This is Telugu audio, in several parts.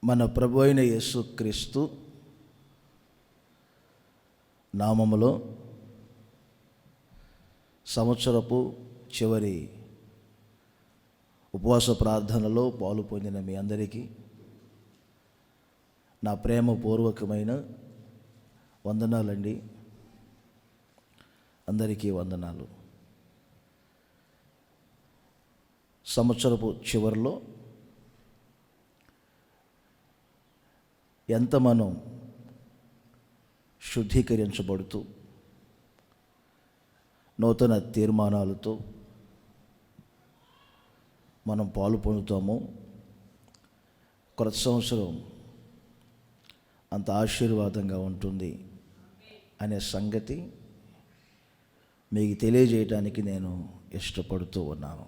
మన ప్రభు అయిన యేసుక్రీస్తు నామములో సంవత్సరపు చివరి ఉపవాస ప్రార్థనలో పాలు పొందిన మీ అందరికీ నా ప్రేమపూర్వకమైన వందనాలండి. అందరికీ వందనాలు. సంవత్సరపు చివరిలో ఎంత మనం శుద్ధీకరించబడుతూ నూతన తీర్మానాలతో మనం పాలు పొందుతామో, కొత్త సంవత్సరం అంత ఆశీర్వాదంగా ఉంటుంది అనే సంగతి మీకు తెలియజేయటానికి నేను ఇష్టపడుతూ ఉన్నాను.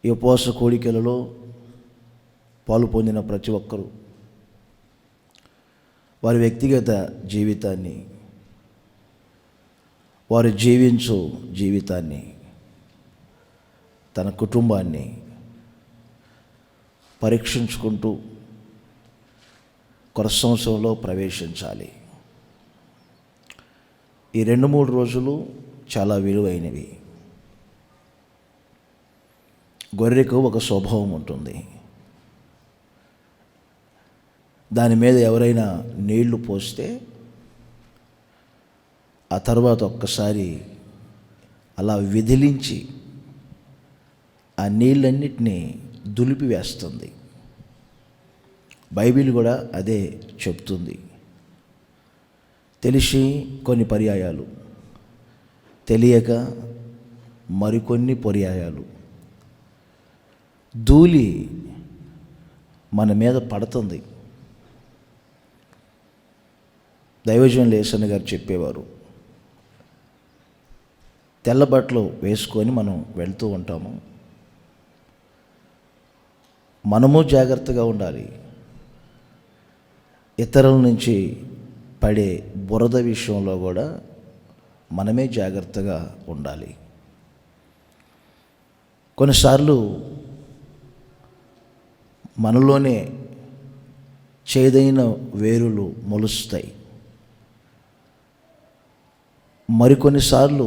ఈ ఉపవాస కోడికలలో పాలు పొందిన ప్రతి ఒక్కరూ వారి వ్యక్తిగత జీవితాన్ని, వారు జీవించు జీవితాన్ని, తన కుటుంబాన్ని పరీక్షించుకుంటూ కొత్త సంవత్సరంలో ప్రవేశించాలి. ఈ 2-3 రోజులు చాలా విలువైనవి. గొర్రెకు ఒక స్వభావం ఉంటుంది. దాని మీద ఎవరైనా నీళ్లు పోస్తే ఆ తర్వాత ఒక్కసారి అలా విదిలించి ఆ నీళ్ళన్నిటినీ దులిపి వేస్తుంది. బైబిల్ కూడా అదే చెప్తుంది. తెలిసి కొన్ని పర్యాయాలు, తెలియక మరికొన్ని పర్యాయాలు ధూళి మన మీద పడుతుంది. దైవజనులు యేసన్న గారు చెప్పేవారు, తెల్ల బట్టలు వేసుకొని మనం వెళ్తూ ఉంటాము. మనము జాగ్రత్తగా ఉండాలి. ఇతరుల నుంచి పడే బురద విషయంలో కూడా మనమే జాగ్రత్తగా ఉండాలి. కొన్నిసార్లు మనలోనే చేదైన వేరులు మొలుస్తాయి. మరికొన్నిసార్లు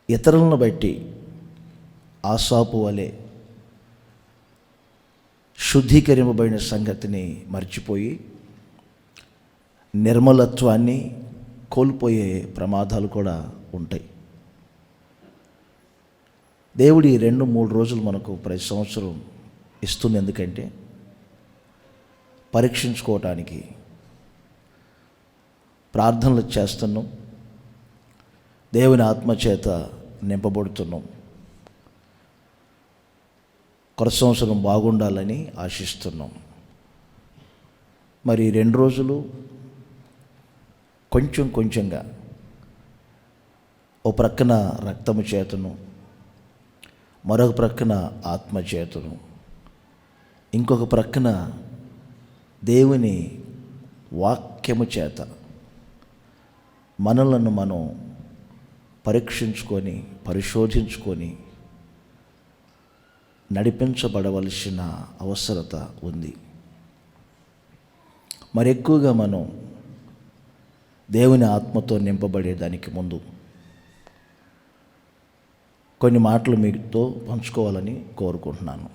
ఇతరులను బట్టి ఆసాపు వలె శుద్ధీకరింపబడిన సంగతిని మర్చిపోయి నిర్మలత్వాన్ని కోల్పోయే ప్రమాదాలు కూడా ఉంటాయి. దేవుడి 2-3 రోజులు మనకు ప్రతి సంవత్సరం ఇస్తుంది. ఎందుకంటే పరీక్షించుకోవటానికి, ప్రార్థనలు చేస్తున్నాం, దేవుని ఆత్మచేత నింపబడుతున్నాం. కొత్త సంవత్సరం బాగుండాలని ఆశిస్తున్నాం. మరి 2 రోజులు కొంచెం కొంచెంగా, ఓ ప్రక్కన రక్తము చేతను, మరొక ప్రక్కన ఆత్మ చేతను, ఇంకొక ప్రక్కన దేవుని వాక్యము చేత మనలను మనం పరీక్షించుకొని, పరిశోధించుకొని నడిపించబడవలసిన అవసరత ఉంది. మరి ఎక్కువగా మనం దేవుని ఆత్మతో నింపబడేదానికి ముందు కొన్ని మాటలు మీతో పంచుకోవాలని కోరుకుంటున్నాను.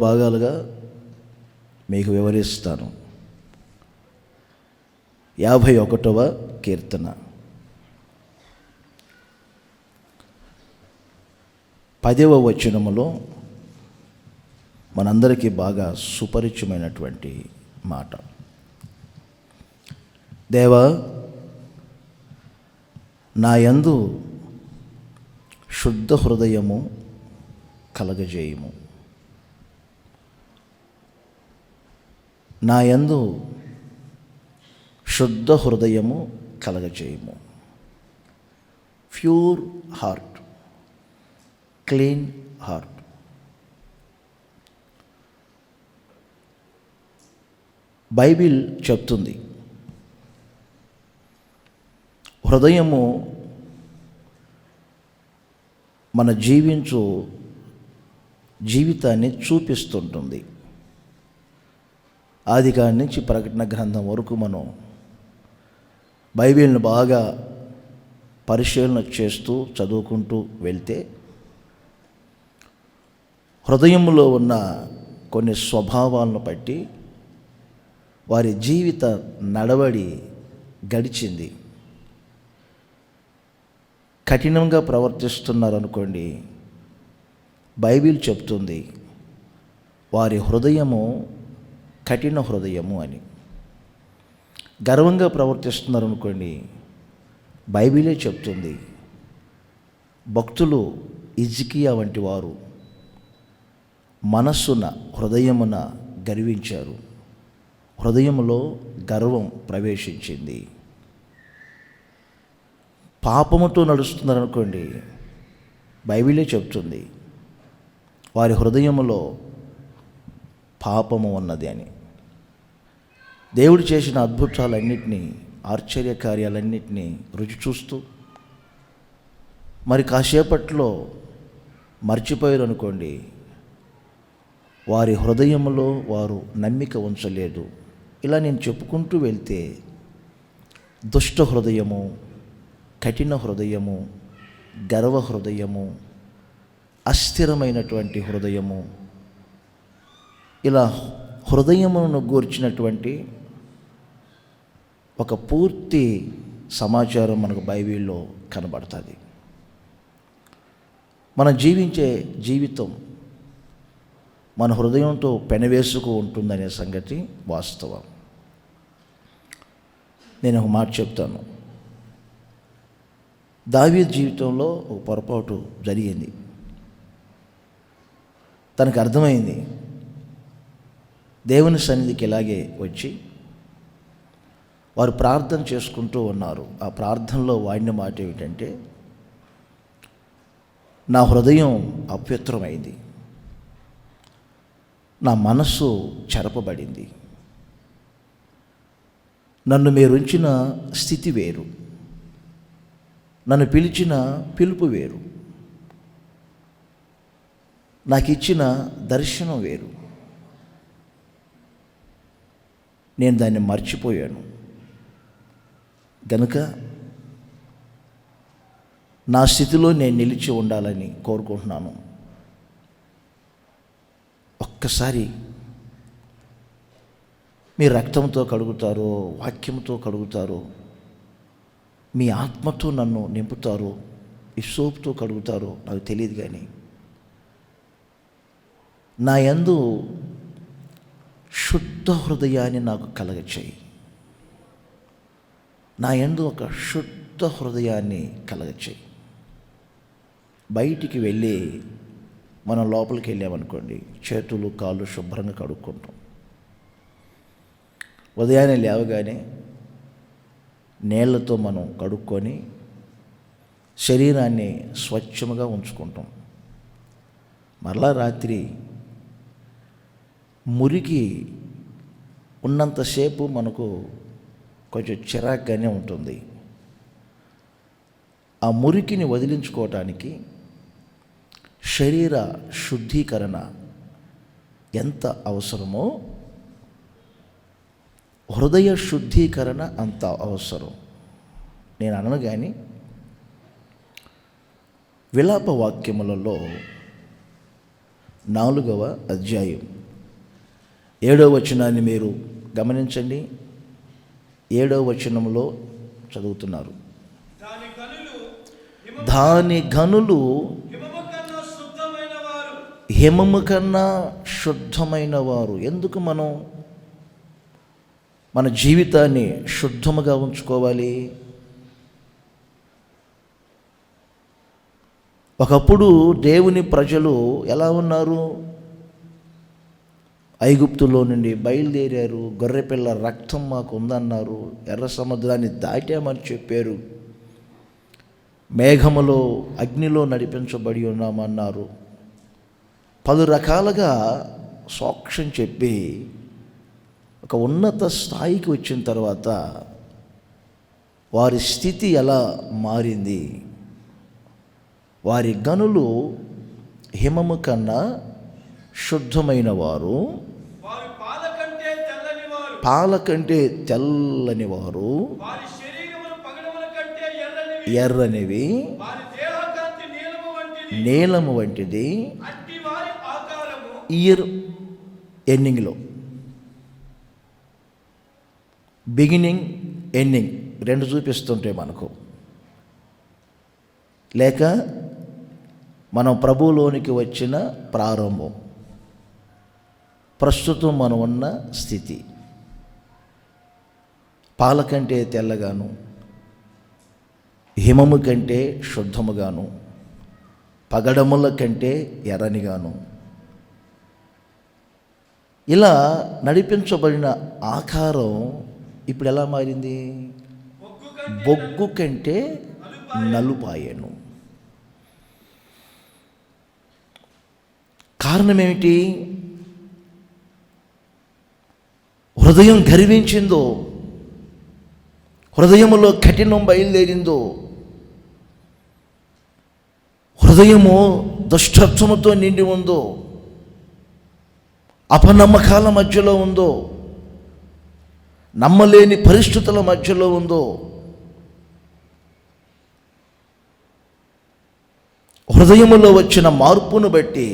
భాగాలుగా మీకు వివరిస్తాను. 51వ కీర్తన 10వ వచనములో మనందరికీ బాగా సుపరిచితమైనటువంటి మాట. దేవా, నా యందు శుద్ధ హృదయము కలగజేయుము. నా యందు శుద్ధ హృదయము కలగజేయము. Pure heart, clean heart. Bible చెప్తుంది, హృదయము మన జీవితాన్ని చూపిస్తుంటుంది. ఆదికాండం నుంచి ప్రకటన గ్రంథం వరకు మనం బైబిల్ని బాగా పరిశీలన చేస్తూ చదువుకుంటూ వెళ్తే హృదయంలో ఉన్న కొన్ని స్వభావాలను బట్టి వారి జీవిత నడవడి గడిచింది. కఠినంగా ప్రవర్తిస్తున్నారనుకోండి, బైబిల్ చెప్తుంది వారి హృదయము కఠిన హృదయము అని. గర్వంగా ప్రవర్తిస్తున్నారనుకోండి, బైబిలే చెప్తుంది భక్తులు హిజ్కియా వంటి వారు మనస్సున హృదయమున గర్వించారు, హృదయములో గర్వం ప్రవేశించింది. పాపముతో నడుస్తున్నారనుకోండి, బైబిలే చెప్తుంది వారి హృదయములో పాపము ఉన్నది అని. దేవుడు చేసిన అద్భుతాలన్నింటినీ, ఆశ్చర్య కార్యాలన్నింటినీ రుచి చూస్తూ మరి కాసేపట్లో మర్చిపోయారు అనుకోండి, వారి హృదయంలో వారు నమ్మిక ఉంచలేదు. ఇలా నేను చెప్పుకుంటూ వెళ్తే దుష్ట హృదయము, కఠిన హృదయము, గర్వ హృదయము, అస్థిరమైనటువంటి హృదయము, ఇలా హృదయమును గూర్చినటువంటి ఒక పూర్తి సమాచారం మనకు బైబిల్లో కనబడుతుంది. మనం జీవించే జీవితం మన హృదయంతో పెనవేసుకు ఉంటుందనే సంగతి వాస్తవం. నేను ఒక మాట చెప్తాను. దావీదు జీవితంలో ఒక పొరపాటు జరిగింది. తనకు అర్థమైంది, దేవుని సన్నిధికి ఇలాగే వచ్చి వారు ప్రార్థన చేసుకుంటూ ఉన్నారు. ఆ ప్రార్థనలో వాడిన మాట ఏమిటంటే, నా హృదయం అపవిత్రమైంది, నా మనస్సు చెరపబడింది, నన్ను మీరు ఉంచిన స్థితి వేరు, నన్ను పిలిచిన పిలుపు వేరు, నాకు ఇచ్చిన దర్శనం వేరు, నేను దాన్ని మర్చిపోయాను. గనుక నా స్థితిలో నేను నిలిచి ఉండాలని కోరుకుంటున్నాను. ఒక్కసారి మీ రక్తంతో కడుగుతారో, వాక్యంతో కడుగుతారో, మీ ఆత్మతో నన్ను నింపుతారో, ఈ సోపుతో కడుగుతారో నాకు తెలియదు, కానీ నా యందు శుద్ధ హృదయాన్ని నాకు కలగచేయి. నా యందు ఒక శుద్ధ హృదయాన్ని కలగచేయి. బయటికి వెళ్ళి మనం లోపలికి వెళ్ళామనుకోండి, చేతులు కాళ్ళు శుభ్రంగా కడుక్కుంటాం. ఉదయాన్నే లేవగానే నీళ్లతో మనం కడుక్కొని శరీరాన్ని స్వచ్ఛముగా ఉంచుకుంటాం. మరలా రాత్రి మురికి ఉన్నంతసేపు మనకు కొంచెం చిరాగ్గానే ఉంటుంది. ఆ మురికిని వదిలించుకోవటానికి శరీర శుద్ధీకరణ ఎంత అవసరమో హృదయ శుద్ధీకరణ అంత అవసరం. నేను అనను కానీ విలాప వాక్యములలో 4వ అధ్యాయం 7వ వచనాన్ని మీరు గమనించండి. 7వ వచనంలో చదువుతున్నారు, దాని గనులు హిమము కన్నా శుద్ధమైన వారు. ఎందుకు మనం మన జీవితాన్ని శుద్ధముగా ఉంచుకోవాలి? ఒకప్పుడు దేవుని ప్రజలు ఎలా ఉన్నారు? ఐగుప్తులో నుండి బయలుదేరారు, గొర్రెపిల్ల రక్తం మాకు ఉందన్నారు, ఎర్ర సముద్రాన్ని దాటామని చెప్పారు, మేఘములో అగ్నిలో నడిపించబడి ఉన్నామన్నారు. 10 రకాలుగా సాక్ష్యం చెప్పి ఒక ఉన్నత స్థాయికి వచ్చిన తర్వాత వారి స్థితి ఎలా మారింది, వారి గనులు హిమము కన్నా శుద్ధమైన వారు, పాల కంటే తెల్లని వారు, ఎర్రనివి, నీలము వంటిది. ఇయర్ ఎండింగ్లో, బిగినింగ్ ఎండింగ్ రెండు చూపిస్తుంటే మనకు, లేక మనం ప్రభువులోనికి వచ్చిన ప్రారంభం, ప్రస్తుతం మనం ఉన్న స్థితి. పాల కంటే తెల్లగాను, హిమము కంటే శుద్ధముగాను, పగడముల కంటే ఎర్రనిగాను, ఇలా నడిపించబడిన ఆకారం ఇప్పుడు ఎలా మారింది? బొగ్గు కంటే నలుపాయను. కారణం ఏమిటి? హృదయం గర్వించిందో, హృదయములో కఠినం బయలుదేరిందో, హృదయము దుష్టత్వముతో నిండి ఉందో, అపనమ్మకాల మధ్యలో ఉందో, నమ్మలేని పరిస్థితుల మధ్యలో ఉందో, హృదయములో వచ్చిన మార్పును బట్టి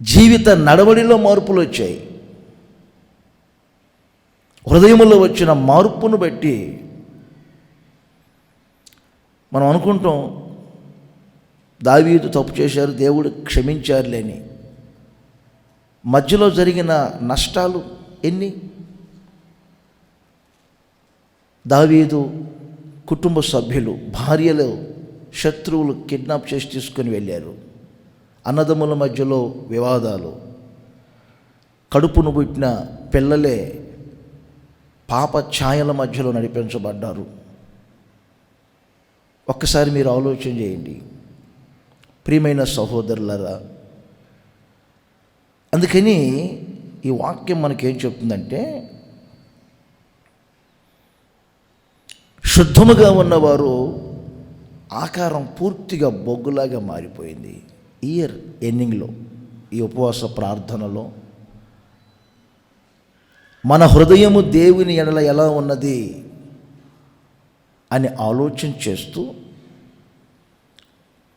జీవిత నడవడిలో మార్పులు వచ్చాయి. హృదయములో వచ్చిన మార్పును బట్టి మనం అనుకుంటాం దావీదు తప్పు చేశారు, దేవుడు క్షమించారులేని. మధ్యలో జరిగిన నష్టాలు ఎన్ని? దావీదు కుటుంబ సభ్యులు, భార్యలు, శత్రువులు కిడ్నాప్ చేసి తీసుకొని వెళ్ళారు. అన్నదమ్ముల మధ్యలో వివాదాలు, కడుపును పుట్టిన పిల్లలే పాప ఛాయల మధ్యలో నడిపించబడ్డారు. ఒక్కసారి మీరు ఆలోచన చేయండి ప్రియమైన సహోదరులారా. అందుకని ఈ వాక్యం మనకేం చెప్తుందంటే, శుద్ధముగా ఉన్నవారు ఆకారం పూర్తిగా బొగ్గులాగా మారిపోయింది. ఇయర్ ఎండింగ్లో, ఈ ఉపవాస ప్రార్థనలో మన హృదయము దేవుని ఎడల ఎలా ఉన్నది అని ఆలోచన చేస్తూ,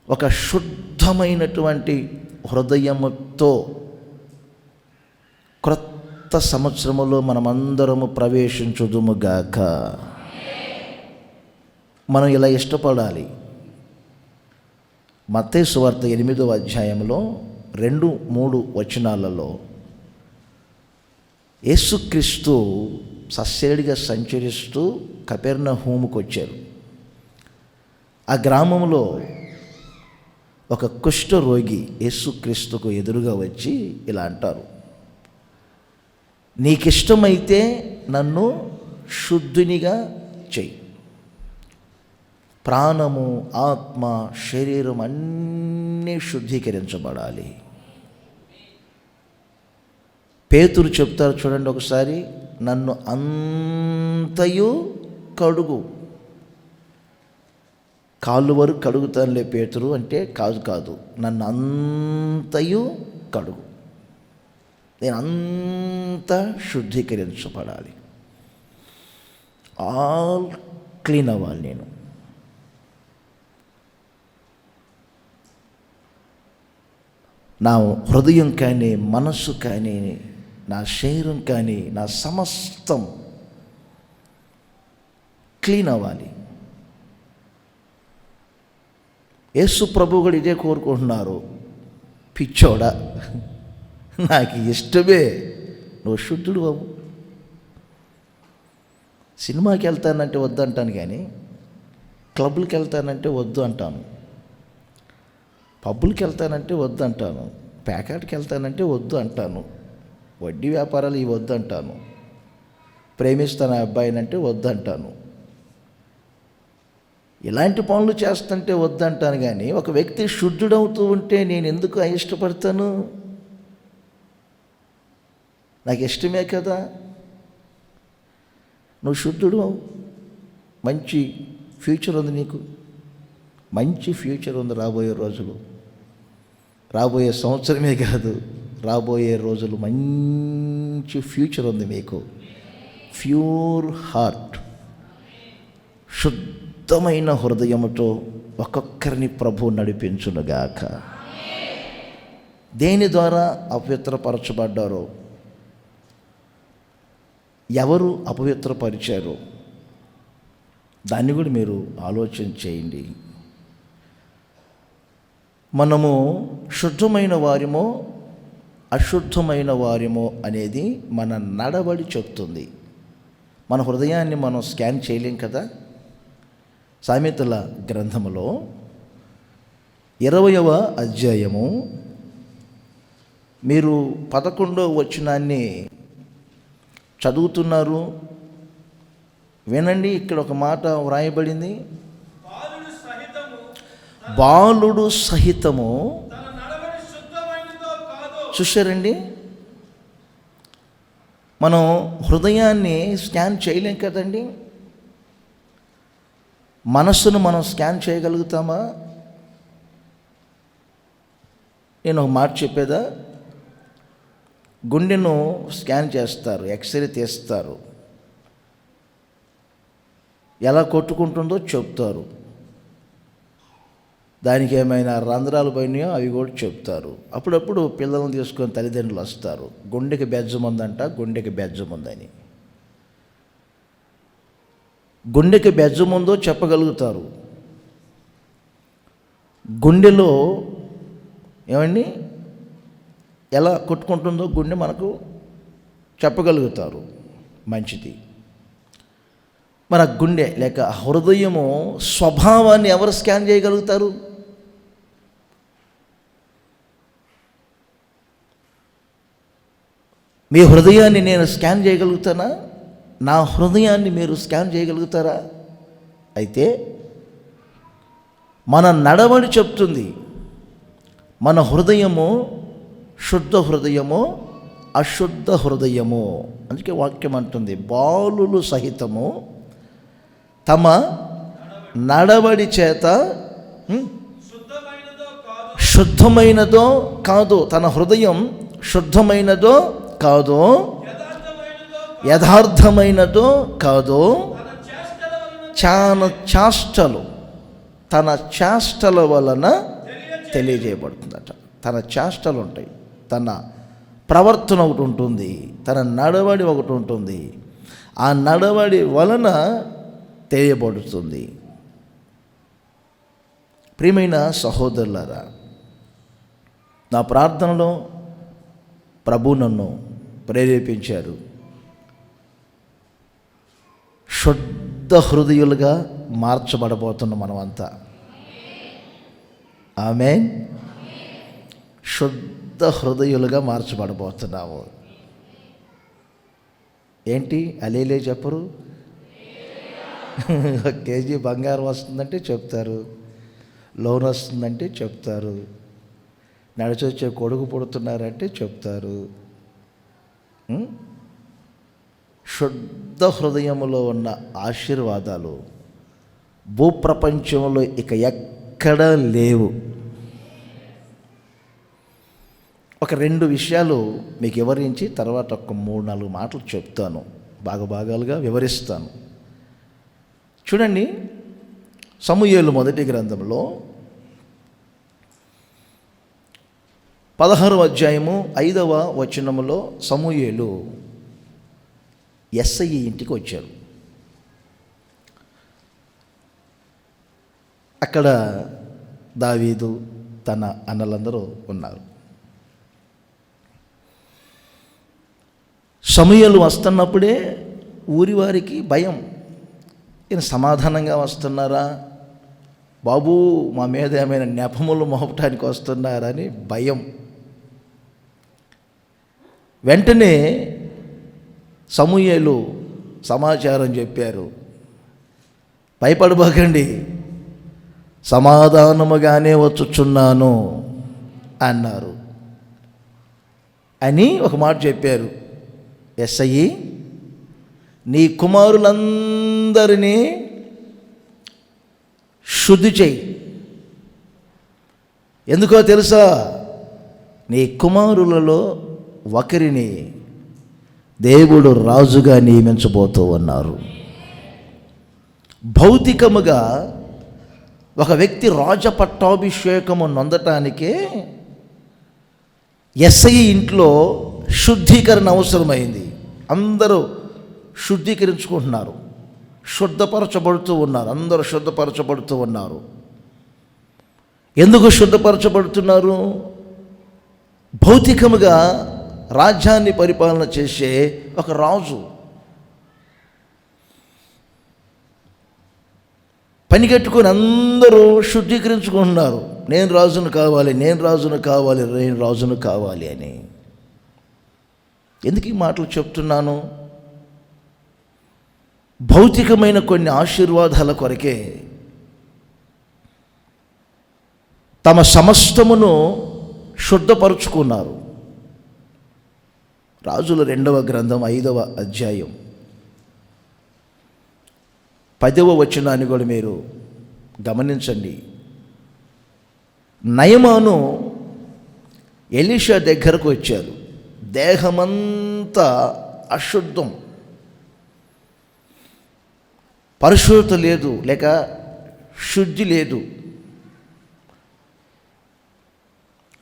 ఒక శుద్ధమైనటువంటి హృదయముతో క్రొత్త సంవత్సరములో మనమందరము ప్రవేశించుదుముగాక. మనం ఇలా ఇష్టపడాలి. మత్తయి సువార్త 8వ అధ్యాయంలో 2-3 వచనాలలో యేసుక్రీస్తు సస్సేడిగా సంచరిస్తూ కపెర్నహూముకు వచ్చారు. ఆ గ్రామంలో ఒక కుష్ఠరోగి యేసుక్రీస్తుకు ఎదురుగా వచ్చి ఇలా అంటారు, నీకిష్టమైతే నన్ను శుద్ధునిగా చెయ్యి. ప్రాణము, ఆత్మ, శరీరం అన్నీ శుద్ధీకరించబడాలి. పేతురు చెప్తారు చూడండి ఒకసారి, నన్ను అంతయు కడుగు. కాళ్ళు వరకు కడుగుతానులే పేతురు అంటే కాదు, నన్ను అంతయు కడుగు. నేను అంతా శుద్ధీకరించబడాలి, ఆల్ క్లీన్ అవ్వాలి. నేను నా హృదయం కానీ, మనస్సు కానీ, నా శరీరం కానీ, నా సమస్తం క్లీన్ అవ్వాలి. యేసు ప్రభు కూడా ఇదే కోరుకుంటున్నారు. పిచ్చోడా, నాకు ఇష్టమే, నువ్వు శుద్ధుడు బాబు. సినిమాకి వెళ్తానంటే వద్దు అంటాను, కానీ క్లబ్లకు వెళ్తానంటే వద్దు అంటాను, పబ్బులకి వెళ్తానంటే వద్దు అంటాను, ప్యాకెట్కి వెళ్తానంటే వద్దు అంటాను, వడ్డీ వ్యాపారాలు ఇవి వద్దు అంటాను, ప్రేమిస్తాను ఆ అబ్బాయినంటే వద్దు అంటాను. ఇలాంటి పనులు చేస్తుంటే వద్దంటాను, కానీ ఒక వ్యక్తి శుద్ధుడవుతూ ఉంటే నేను ఎందుకు అయిష్టపడతాను? నాకు ఇష్టమే కదా. నువ్వు శుద్ధుడు, మంచి ఫ్యూచర్ ఉంది నీకు, మంచి ఫ్యూచర్ ఉంది రాబోయే రోజులు. రాబోయే సంవత్సరమే కాదు, రాబోయే రోజులు మంచి ఫ్యూచర్ ఉంది మీకు. ప్యూర్ హార్ట్, శుద్ధమైన హృదయముతో ఒక్కొక్కరిని ప్రభు నడిపించునుగాక. దేని ద్వారా అపవిత్రపరచబడ్డారో, ఎవరు అపవిత్రపరిచారో దాన్ని కూడా మీరు ఆలోచన చేయండి. మనము శుద్ధమైన వారిమో అశుద్ధమైన వారిమో అనేది మన నడవడి చెప్తుంది. మన హృదయాన్ని మనం స్కాన్ చేయలేం కదా. సామెతల గ్రంథములో 20వ అధ్యాయము మీరు 11వ వచనాన్ని చదువుతున్నారు, వినండి. ఇక్కడ ఒక మాట వ్రాయబడింది, బాలుడు సహితము. చూశారండి, మనం హృదయాన్ని స్కాన్ చేయలేం కదండి. మనస్సును మనం స్కాన్ చేయగలుగుతామా? నేను ఒక మాట చెప్పేదా, గుండెను స్కాన్ చేస్తారు, ఎక్స్రే తీస్తారు, ఎలా కొట్టుకుంటుందో చెప్తారు, దానికి ఏమైనా రంధ్రాలు పోయినాయో అవి కూడా చెప్తారు. అప్పుడప్పుడు పిల్లలను తీసుకొని తల్లిదండ్రులు వస్తారు, గుండెకి బెజ్జముందంట, గుండెకి బెజ్జముందని. గుండెకి బెజ్జముందో చెప్పగలుగుతారు, గుండెలో ఏమండి ఎలా కొట్టుకుంటుందో గుండె మనకు చెప్పగలుగుతారు. మంచిది. మన గుండె లేక హృదయము స్వభావాన్ని ఎవరు స్కాన్ చేయగలుగుతారు? మీ హృదయాన్ని నేను స్కాన్ చేయగలుగుతానా? నా హృదయాన్ని మీరు స్కాన్ చేయగలుగుతారా? అయితే మన నడవడి చెప్తుంది మన హృదయము శుద్ధ హృదయము అశుద్ధ హృదయము. అందుకే వాక్యం అంటుంది, బాలులు సహితము తమ నడవడి చేత శుద్ధమైనదో కాదు, తన హృదయం శుద్ధమైనదో కాదు, యథార్థమైనదో కాదు, తన చేష్టల వలన తెలియజేయబడుతుందట. తన చేష్టలు ఉంటాయి, తన ప్రవర్తన ఒకటి ఉంటుంది, తన నడవడి ఒకటి ఉంటుంది. ఆ నడవడి వలన తెలియబడుతుంది. ప్రియమైన సహోదరులారా, నా ప్రార్థనలో ప్రభు నన్ను ప్రేరేపించారు. శుద్ధ హృదయులుగా మార్చబడబోతున్నాం మనమంతా. ఆమేన్. శుద్ధ హృదయులుగా మార్చబడబోతున్నాము. ఏంటి అలేలే చెప్పరు? కేజీ బంగారం వస్తుందంటే చెప్తారు, లోన్ వస్తుందంటే చెప్తారు, నడిచొచ్చే కొడుకు పుడుతున్నారంటే చెప్తారు. శుద్ధ హృదయములో ఉన్న ఆశీర్వాదాలు భూప్రపంచంలో ఇక ఎక్కడా లేవు. ఒక 2 విషయాలు మీకు వివరించి తర్వాత ఒక 3-4 మాటలు చెప్తాను, భాగాలుగా వివరిస్తాను. చూడండి, సమూయేలు మొదటి గ్రంథంలో 16వ అధ్యాయము 5వ వచనములో సమూయేలు యెస్సై ఇంటికి వచ్చారు. అక్కడ దావీదు తన అన్నలందరూ ఉన్నారు. సమూయేలు వస్తున్నప్పుడే ఊరి వారికి భయం, ఈయన సమాధానంగా వస్తున్నారా, బాబు మా మీద ఏమైనా నెపములు మోపటానికి వస్తున్నారని భయం. వెంటనే సమూయేలు సమాచారం చెప్పారు, భయపడబోకండి, సమాధానముగానే వచ్చుచున్నాను అన్నారు అని ఒక మాట చెప్పారు. యెస్సై, నీ కుమారులందరినీ శుద్ధి చేయి, ఎందుకో తెలుసా? నీ కుమారులలో ఒకరిని దేవుడు రాజుగా నియమించబోతూ ఉన్నారు. భౌతికముగా ఒక వ్యక్తి రాజపట్టాభిషేకము నొందటానికే ఎస్ఐ ఇంట్లో శుద్ధీకరణ అవసరమైంది. అందరూ శుద్ధీకరించుకుంటున్నారు, శుద్ధపరచబడుతూ ఉన్నారు, అందరూ శుద్ధపరచబడుతూ ఉన్నారు. ఎందుకు శుద్ధపరచబడుతున్నారు? భౌతికముగా రాజ్యాన్ని పరిపాలన చేసే ఒక రాజు పని కట్టుకొని అందరూ శుద్ధీకరించుకుంటున్నారు. నేను రాజును కావాలి, నేను రాజును కావాలి, నేను రాజును కావాలి అని. ఎందుకు ఈ మాటలు చెప్తున్నాను? భౌతికమైన కొన్ని ఆశీర్వాదాల కొరకే తమ సమస్తమును శుద్ధపరుచుకున్నారు. రాజుల 2వ గ్రంథం 5వ అధ్యాయం 10వ వచనాన్ని కూడా మీరు గమనించండి. నయమాను ఎలీషా దగ్గరకు వచ్చారు. దేహమంతా అశుద్ధం, పరిశుద్ధత లేదు, లేక శుద్ధి లేదు.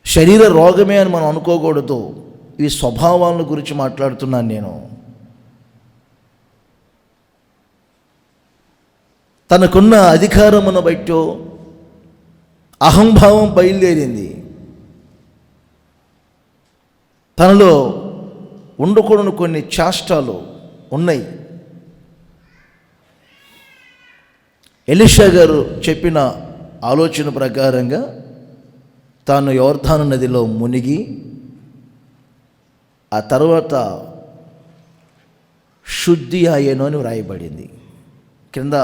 శరీర రోగమే అని మనం అనుకోకూడదు. ఈ స్వభావాల గురించి మాట్లాడుతున్నాను నేను. తనకున్న అధికారమును బట్టో అహంభావం బయలుదేరింది. తనలో ఉండకూడని కొన్ని చేష్టాలు ఉన్నాయి. ఎలీషా గారు చెప్పిన ఆలోచన ప్రకారంగా తాను యోర్దాను నదిలో మునిగి ఆ తర్వాత శుద్ధి అయ్యను అని వ్రాయబడింది. క్రింద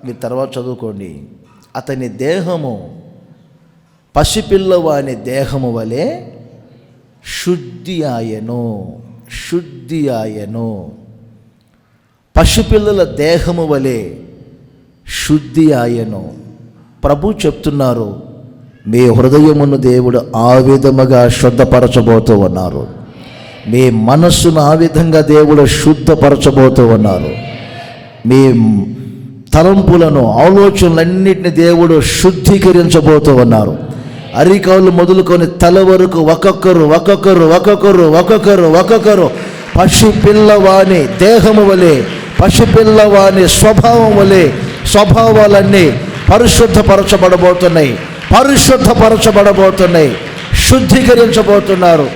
మీరు తర్వాత చదువుకోండి. అతని దేహము పసిపిల్లవాని దేహము వలె శుద్ధి ఆయను, శుద్ధి ఆయను. పసిపిల్లల దేహము వలె శుద్ధి ఆయను. ప్రభు చెప్తున్నారు, మీ హృదయమును దేవుడు ఆ విధముగా శుద్ధపరచబోతూ ఉన్నారు. మీ మనస్సును ఆ విధంగా దేవుడు శుద్ధపరచబోతూ ఉన్నారు. మీ తలంపులను, ఆలోచనలన్నింటినీ దేవుడు శుద్ధీకరించబోతూ ఉన్నారు. అరికాళ్ళు మొదలుకొని తల వరకు ఒక్కొక్కరు పసిపిల్లవాని దేహము వలె, పసిపిల్లవాని స్వభావం వలె స్వభావాలన్నీ పరిశుద్ధపరచబడబోతున్నాయి, శుద్ధీకరించబోతున్నారు.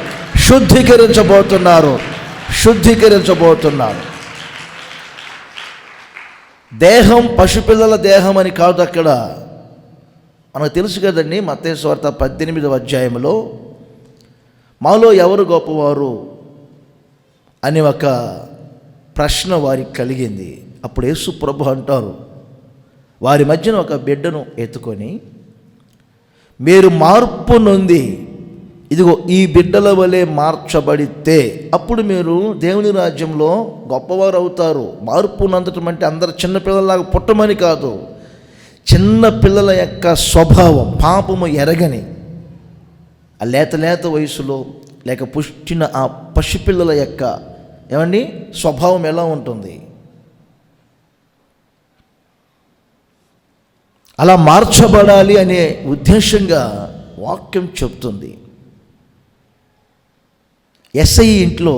దేహం పసిపిల్లల దేహం అని కాదు. అక్కడ మనకు తెలుసు కదండి, మత్తయి సువార్త 18వ అధ్యాయంలో మాలో ఎవరు గొప్పవారు అని ఒక ప్రశ్న వారికి కలిగింది. అప్పుడు యేసు ప్రభు అంటారు, వారి మధ్యన ఒక బిడ్డను ఎత్తుకొని, మీరు మార్పు నొంది ఇదిగో ఈ బిడ్డల వలె మార్చబడితే అప్పుడు మీరు దేవుని రాజ్యంలో గొప్పవారు అవుతారు. మార్పు నందటం అంటే అందరు చిన్నపిల్లలాగా పుట్టమని కాదు. చిన్న పిల్లల యొక్క స్వభావం, పాపము ఎరగని ఆ లేత వయసులో లేక పుష్టిన ఆ పసిపిల్లల యొక్క స్వభావం ఎలా ఉంటుంది, అలా మార్చబడాలి అనే ఉద్దేశంగా వాక్యం చెప్తుంది. ఎస్ఐ ఇంట్లో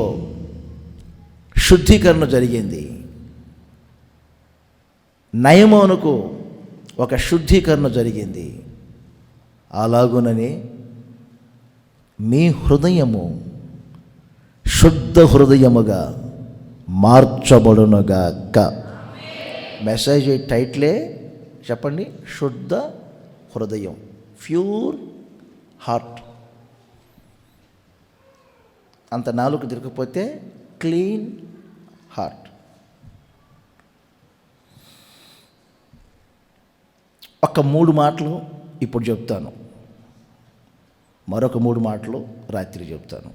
శుద్ధీకరణ జరిగింది. నయమానుకు ఒక శుద్ధీకరణ జరిగింది. అలాగునని మీ హృదయము శుద్ధ హృదయముగా మార్చబడునుగాక. మెసేజ్ టైటిలే చెప్పండి, శుద్ధ హృదయం, ప్యూర్ హార్ట్. అంత నాలుగు తిరగకపోతే క్లీన్ హార్ట్. ఒక 3 మాటలు ఇప్పుడు చెప్తాను, మరొక 3 మాటలు రాత్రి చెప్తాను.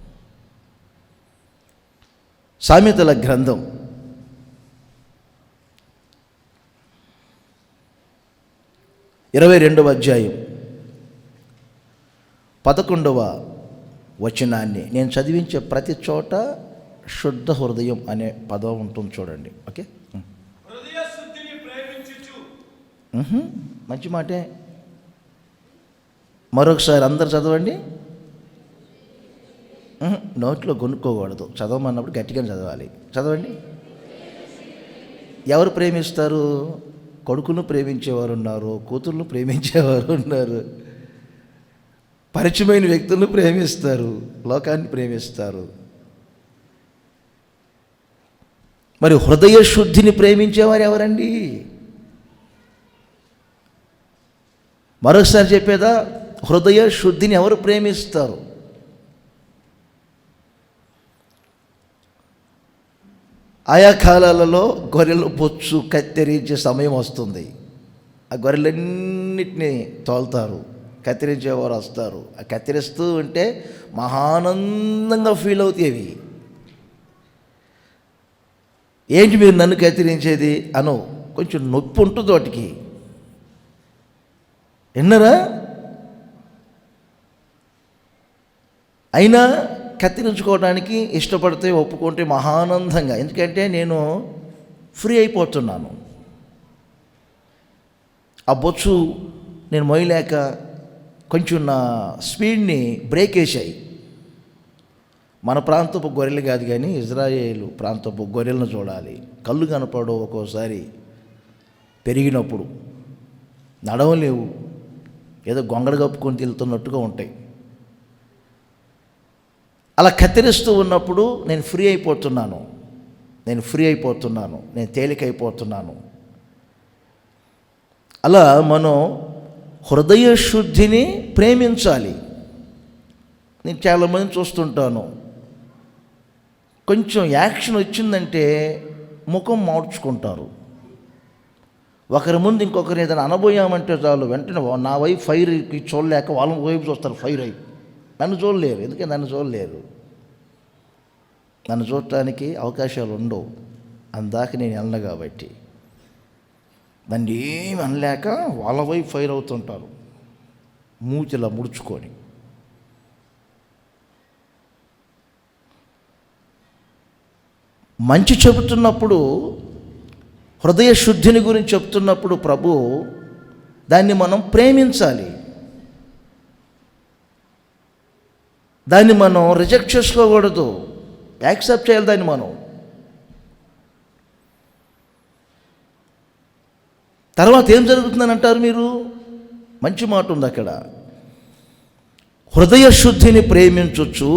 సామెతల గ్రంథం 22వ అధ్యాయం 11వ వచనాన్ని నేను చదివించే ప్రతి చోట శుద్ధ హృదయం అనే పదం ఉంటుంది చూడండి. ఓకే, మంచి మాటే. మరొకసారి అందరు చదవండి. నోట్లో కొనుక్కోకూడదు, చదవమన్నప్పుడు గట్టిగా చదవాలి. చదవండి. ఎవరు ప్రేమిస్తారు? కొడుకును ప్రేమించేవారు ఉన్నారు, కూతుర్ను ప్రేమించేవారు ఉన్నారు, పరిచయమైన వ్యక్తులను ప్రేమిస్తారు, లోకాన్ని ప్రేమిస్తారు. మరి హృదయ శుద్ధిని ప్రేమించేవారు ఎవరండి? మరొకసారి చెప్పేదా, హృదయ శుద్ధిని ఎవరు ప్రేమిస్తారు? ఆయా కాలాలలో గొర్రెలు బొచ్చు కత్తిరించే సమయం వస్తుంది. ఆ గొర్రెలన్నిటినీ తోలుతారు, కత్తిరించేవారు వస్తారు. ఆ కత్తిరిస్తూ ఉంటే మహానందంగా ఫీల్ అవుతాయి. ఏంటి మీరు నన్ను కత్తిరించేది అను, కొంచెం నొప్పి ఉంటుంది వాటికి. విన్నారా? అయినా కత్తిరించుకోవడానికి ఇష్టపడితే ఒప్పుకుంటే మహానందంగా, ఎందుకంటే నేను ఫ్రీ అయిపోతున్నాను. ఆ బొచ్చు నేను మోయలేక కొంచెం నా స్పీడ్ని బ్రేక్ వేసాయి. మన ప్రాంతపు గొర్రెలు కాదు కానీ ఇజ్రాయేలు ప్రాంతపు గొర్రెలను చూడాలి. కళ్ళు కనపడవు, ఒక్కోసారి పెరిగినప్పుడు నడవలేవు, ఏదో గొంగడ కప్పుకొని వెళ్తున్నట్టుగా ఉంటాయి. అలా కత్తిరిస్తూ ఉన్నప్పుడు నేను ఫ్రీ అయిపోతున్నాను, నేను తేలికైపోతున్నాను. అలా మనం హృదయ శుద్ధిని ప్రేమించాలి. నేను చాలామందిని చూస్తుంటాను, కొంచెం యాక్షన్ వచ్చిందంటే ముఖం మార్చుకుంటారు. ఒకరి ముందు ఇంకొకరు ఏదైనా అనబోయామంటే చాలు వెంటనే నా వైపు ఫైర్కి చూడలేక వాళ్ళ వైపు చూస్తారు, ఫైర్ అయి. నన్ను చూడలేరు, ఎందుకంటే నన్ను చూడలేరు, నన్ను చూడటానికి అవకాశాలు ఉండవు. అందాక నేను వెళ్ళను కాబట్టి దాన్ని ఏమి అనలేక వాళ్ళ వైపు ఫైర్ అవుతుంటారు, మూతిలా ముడుచుకొని. మంచి చెబుతున్నప్పుడు, హృదయ శుద్ధిని గురించి చెప్తున్నప్పుడు ప్రభు దాన్ని మనం ప్రేమించాలి, దాన్ని మనం రిజెక్ట్ చేసుకోకూడదు, యాక్సెప్ట్ చేయాలి దాన్ని మనం. తర్వాత ఏం జరుగుతుందని అంటారు మీరు? మంచి మాట ఉంది అక్కడ, హృదయ శుద్ధిని ప్రేమించొచ్చు,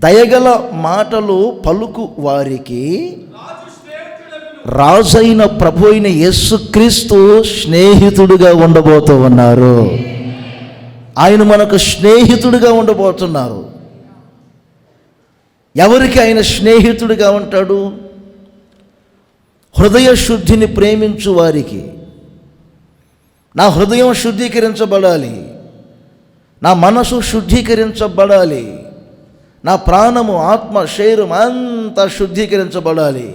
దయగల మాటలు పలుకు వారికి రాజైన ప్రభు అయిన యేసుక్రీస్తు స్నేహితుడిగా ఉండబోతూ ఉన్నారు. ఆయన మనకు స్నేహితుడిగా ఉండబోతున్నారు. ఎవరికి ఆయన స్నేహితుడిగా ఉంటాడు? హృదయ శుద్ధిని ప్రేమించు వారికి. నా హృదయం శుద్ధీకరించబడాలి, నా మనసు శుద్ధీకరించబడాలి, నా ప్రాణము, ఆత్మ, శరీరం అంతా శుద్ధీకరించబడాలి.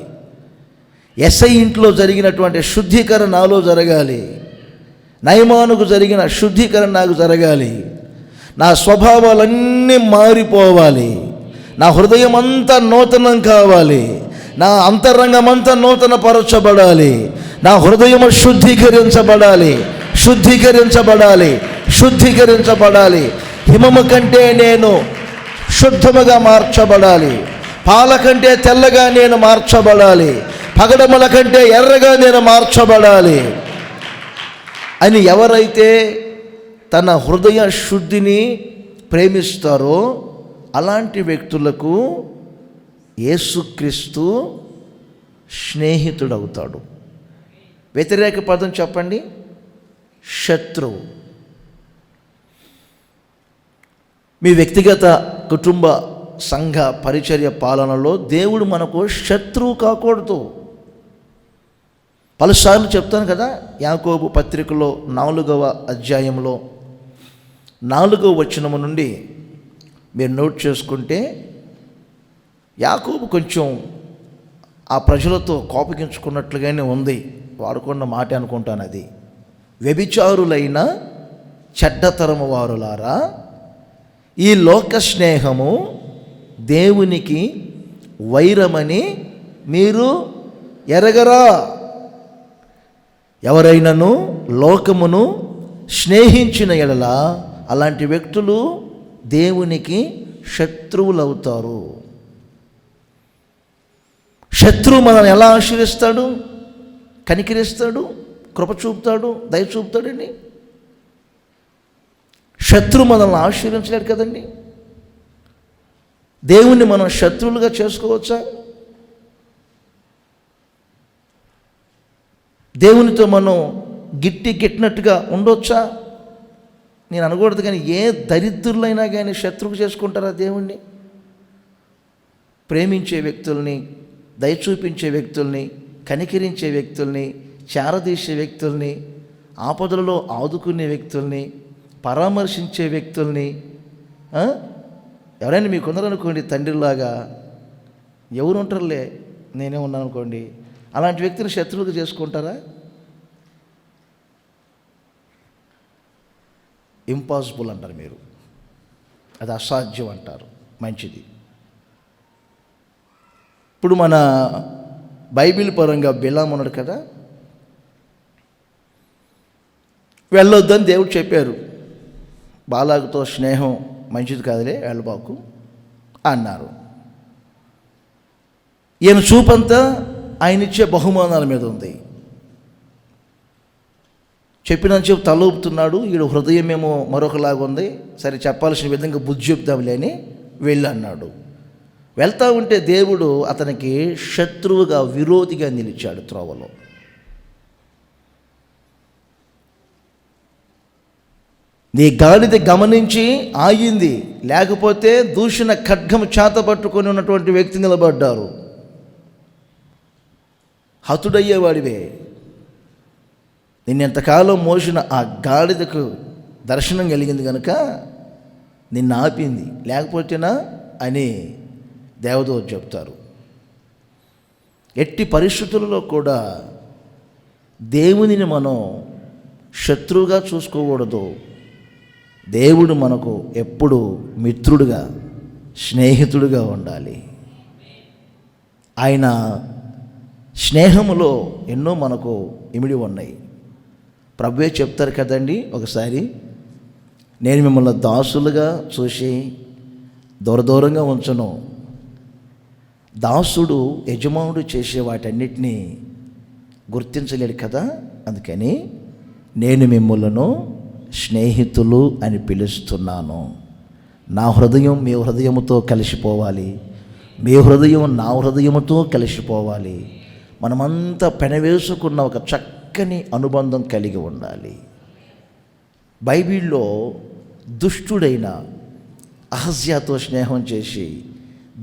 ఎస్ఐ ఇంట్లో జరిగినటువంటి శుద్ధీకరణ నాలో జరగాలి, నయమానుకు జరిగిన శుద్ధీకరణ నాకు జరగాలి, నా స్వభావాలన్నీ మారిపోవాలి, నా హృదయం అంతా నూతనం కావాలి, నా అంతరంగం అంతా నూతన పరచబడాలి, నా హృదయము శుద్ధీకరించబడాలి. హిమము కంటే నేను శుద్ధముగా మార్చబడాలి, పాల కంటే తెల్లగా నేను మార్చబడాలి, పగడముల కంటే ఎర్రగా నేను మార్చబడాలి అని ఎవరైతే తన హృదయ శుద్ధిని ప్రేమిస్తారో అలాంటి వ్యక్తులకు యేసుక్రీస్తు స్నేహితుడవుతాడు. వ్యతిరేక పదం చెప్పండి, శత్రువు. మీ వ్యక్తిగత కుటుంబ సంఘ పరిచర్య పాలనలో దేవుడు మనకు శత్రువు కాకూడదు. పలుసార్లు చెప్తాను కదా, యాకోబు పత్రికలో 4వ అధ్యాయంలో 4వ వచనము నుండి మీరు నోట్ చేసుకుంటే, యాకోబు కొంచెం ఆ ప్రజలతో కోపగించుకున్నట్లుగానే ఉంది, వాడుకున్న మాట అనుకుంటాను అది. వ్యభిచారులైన చెడ్డతరము వారులారా, ఈ లోక స్నేహము దేవునికి వైరమని మీరు ఎరగరా? ఎవరైనాను లోకమును స్నేహించిన ఎడల అలాంటి వ్యక్తులు దేవునికి శత్రువులవుతారు. శత్రువు మనల్ని ఎలా ఆశీర్వదిస్తాడు? కనికరిస్తాడు, కృప చూపుతాడు, దయ చూపుతాడండి. శత్రువు మనల్ని ఆశీర్వించలేడు కదండి. దేవుణ్ణి మనం శత్రువులుగా చేసుకోవచ్చా? దేవునితో మనం గిట్టినట్టుగా ఉండొచ్చా? నేను అనకూడదు, కానీ ఏ దరిద్రులైనా కానీ శత్రువు చేసుకుంటారా దేవుణ్ణి? ప్రేమించే వ్యక్తుల్ని, దయ చూపించే వ్యక్తుల్ని, కనికరించే వ్యక్తుల్ని, చేరదీసే వ్యక్తుల్ని, ఆపదలలో ఆదుకునే వ్యక్తుల్ని, పరామర్శించే వ్యక్తుల్ని, ఎవరైనా మీకు ఉన్నారనుకోండి తండ్రిలాగా, ఎవరు ఉంటారులే, నేనే ఉన్నాను అనుకోండి, అలాంటి వ్యక్తిని శత్రువులుగా చేసుకుంటారా? ఇంపాసిబుల్ అంటారు మీరు, అది అసాధ్యం అంటారు. మంచిది. ఇప్పుడు మన బైబిల్ పరంగా బిలాము ఉన్నాడు కదా, వెళ్ళొద్దని దేవుడు చెప్పారు. బాలాకుతో స్నేహం మంచిది కాదులే, వెళ్ళబాకు అన్నారు. ఈయన చూపంతా ఆయన ఇచ్చే బహుమానాల మీద ఉంది. చెప్పినంత తల ఊపుతున్నాడు. ఈడు హృదయం ఏమో మరొకలాగా ఉంది. సరే, చెప్పాల్సిన విధంగా బుద్ధి చెప్దాంలే అని వెళ్ళి అన్నాడు. వెళ్తా ఉంటే దేవుడు అతనికి శత్రువుగా, విరోధిగా నిలిచాడు త్రోవలో. నీ గాడిద గమనించి ఆగింది, లేకపోతే దూషణ ఖడ్గము చేత పట్టుకొని ఉన్నటువంటి వ్యక్తి నిలబడ్డారు. హతుడయ్యేవాడివే. నిన్నెంతకాలం మోసిన ఆ గాడిదకు దర్శనం కలిగింది కనుక నిన్ను ఆపింది, లేకపోతేనా అని దేవదూత చెప్తారు. ఎట్టి పరిస్థితులలో కూడా దేవునిని మనం శత్రువుగా చూసుకోకూడదు. దేవుడు మనకు ఎప్పుడు మిత్రుడుగా, స్నేహితుడుగా ఉండాలి. ఆయన స్నేహములో ఎన్నో మనకు ఇమిడి ఉన్నాయి. ప్రభువే చెప్తారు కదండి ఒకసారి, నేను మిమ్మల్ని దాసులుగా చూసి దూరంగా ఉంచను. దాసుడు యజమానుడు చేసే వాటన్నిటినీ గుర్తించలేడు కదా. అందుకని నేను మిమ్మల్ని స్నేహితులు అని పిలుస్తున్నాను. నా హృదయం మీ హృదయముతో కలిసిపోవాలి, మీ హృదయం నా హృదయముతో కలిసిపోవాలి. మనమంతా పెనవేసుకున్న ఒక చక్కని అనుబంధం కలిగి ఉండాలి. బైబిల్లో దుష్టుడైన అహజ్యాతో స్నేహం చేసి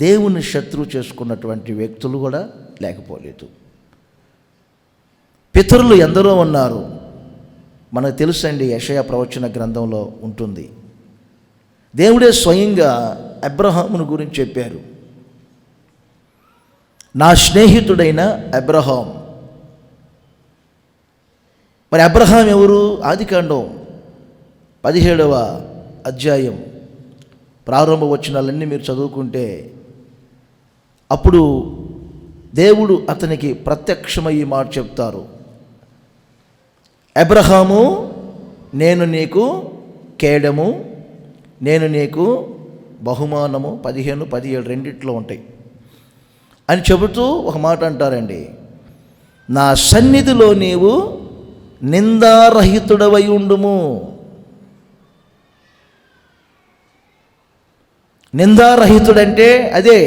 దేవుని శత్రువు చేసుకున్నటువంటి వ్యక్తులు కూడా లేకపోలేదు. పితరులు ఎందరో ఉన్నారు. మనకు తెలుసండి, యెషయా ప్రవచన గ్రంథంలో ఉంటుంది. దేవుడే స్వయంగా అబ్రహామును గురించి చెప్పారు. నా స్నేహితుడైన అబ్రహాం. మరి అబ్రహాం ఎవరు? ఆదికాండం 17వ అధ్యాయం ప్రారంభ వచనాలన్నీ మీరు చదువుకుంటే అప్పుడు దేవుడు అతనికి ప్రత్యక్షమయ్యి మాట చెప్తారు. అబ్రహాము, నేను నీకు కేడము, నేను నీకు బహుమానము. 15, 17 రెండిట్లో ఉంటాయి అని చెబుతూ ఒక మాట అంటారండి. నా సన్నిధిలో నీవు నిందారహితుడవై ఉండుము. నిందారహితుడంటే అదే,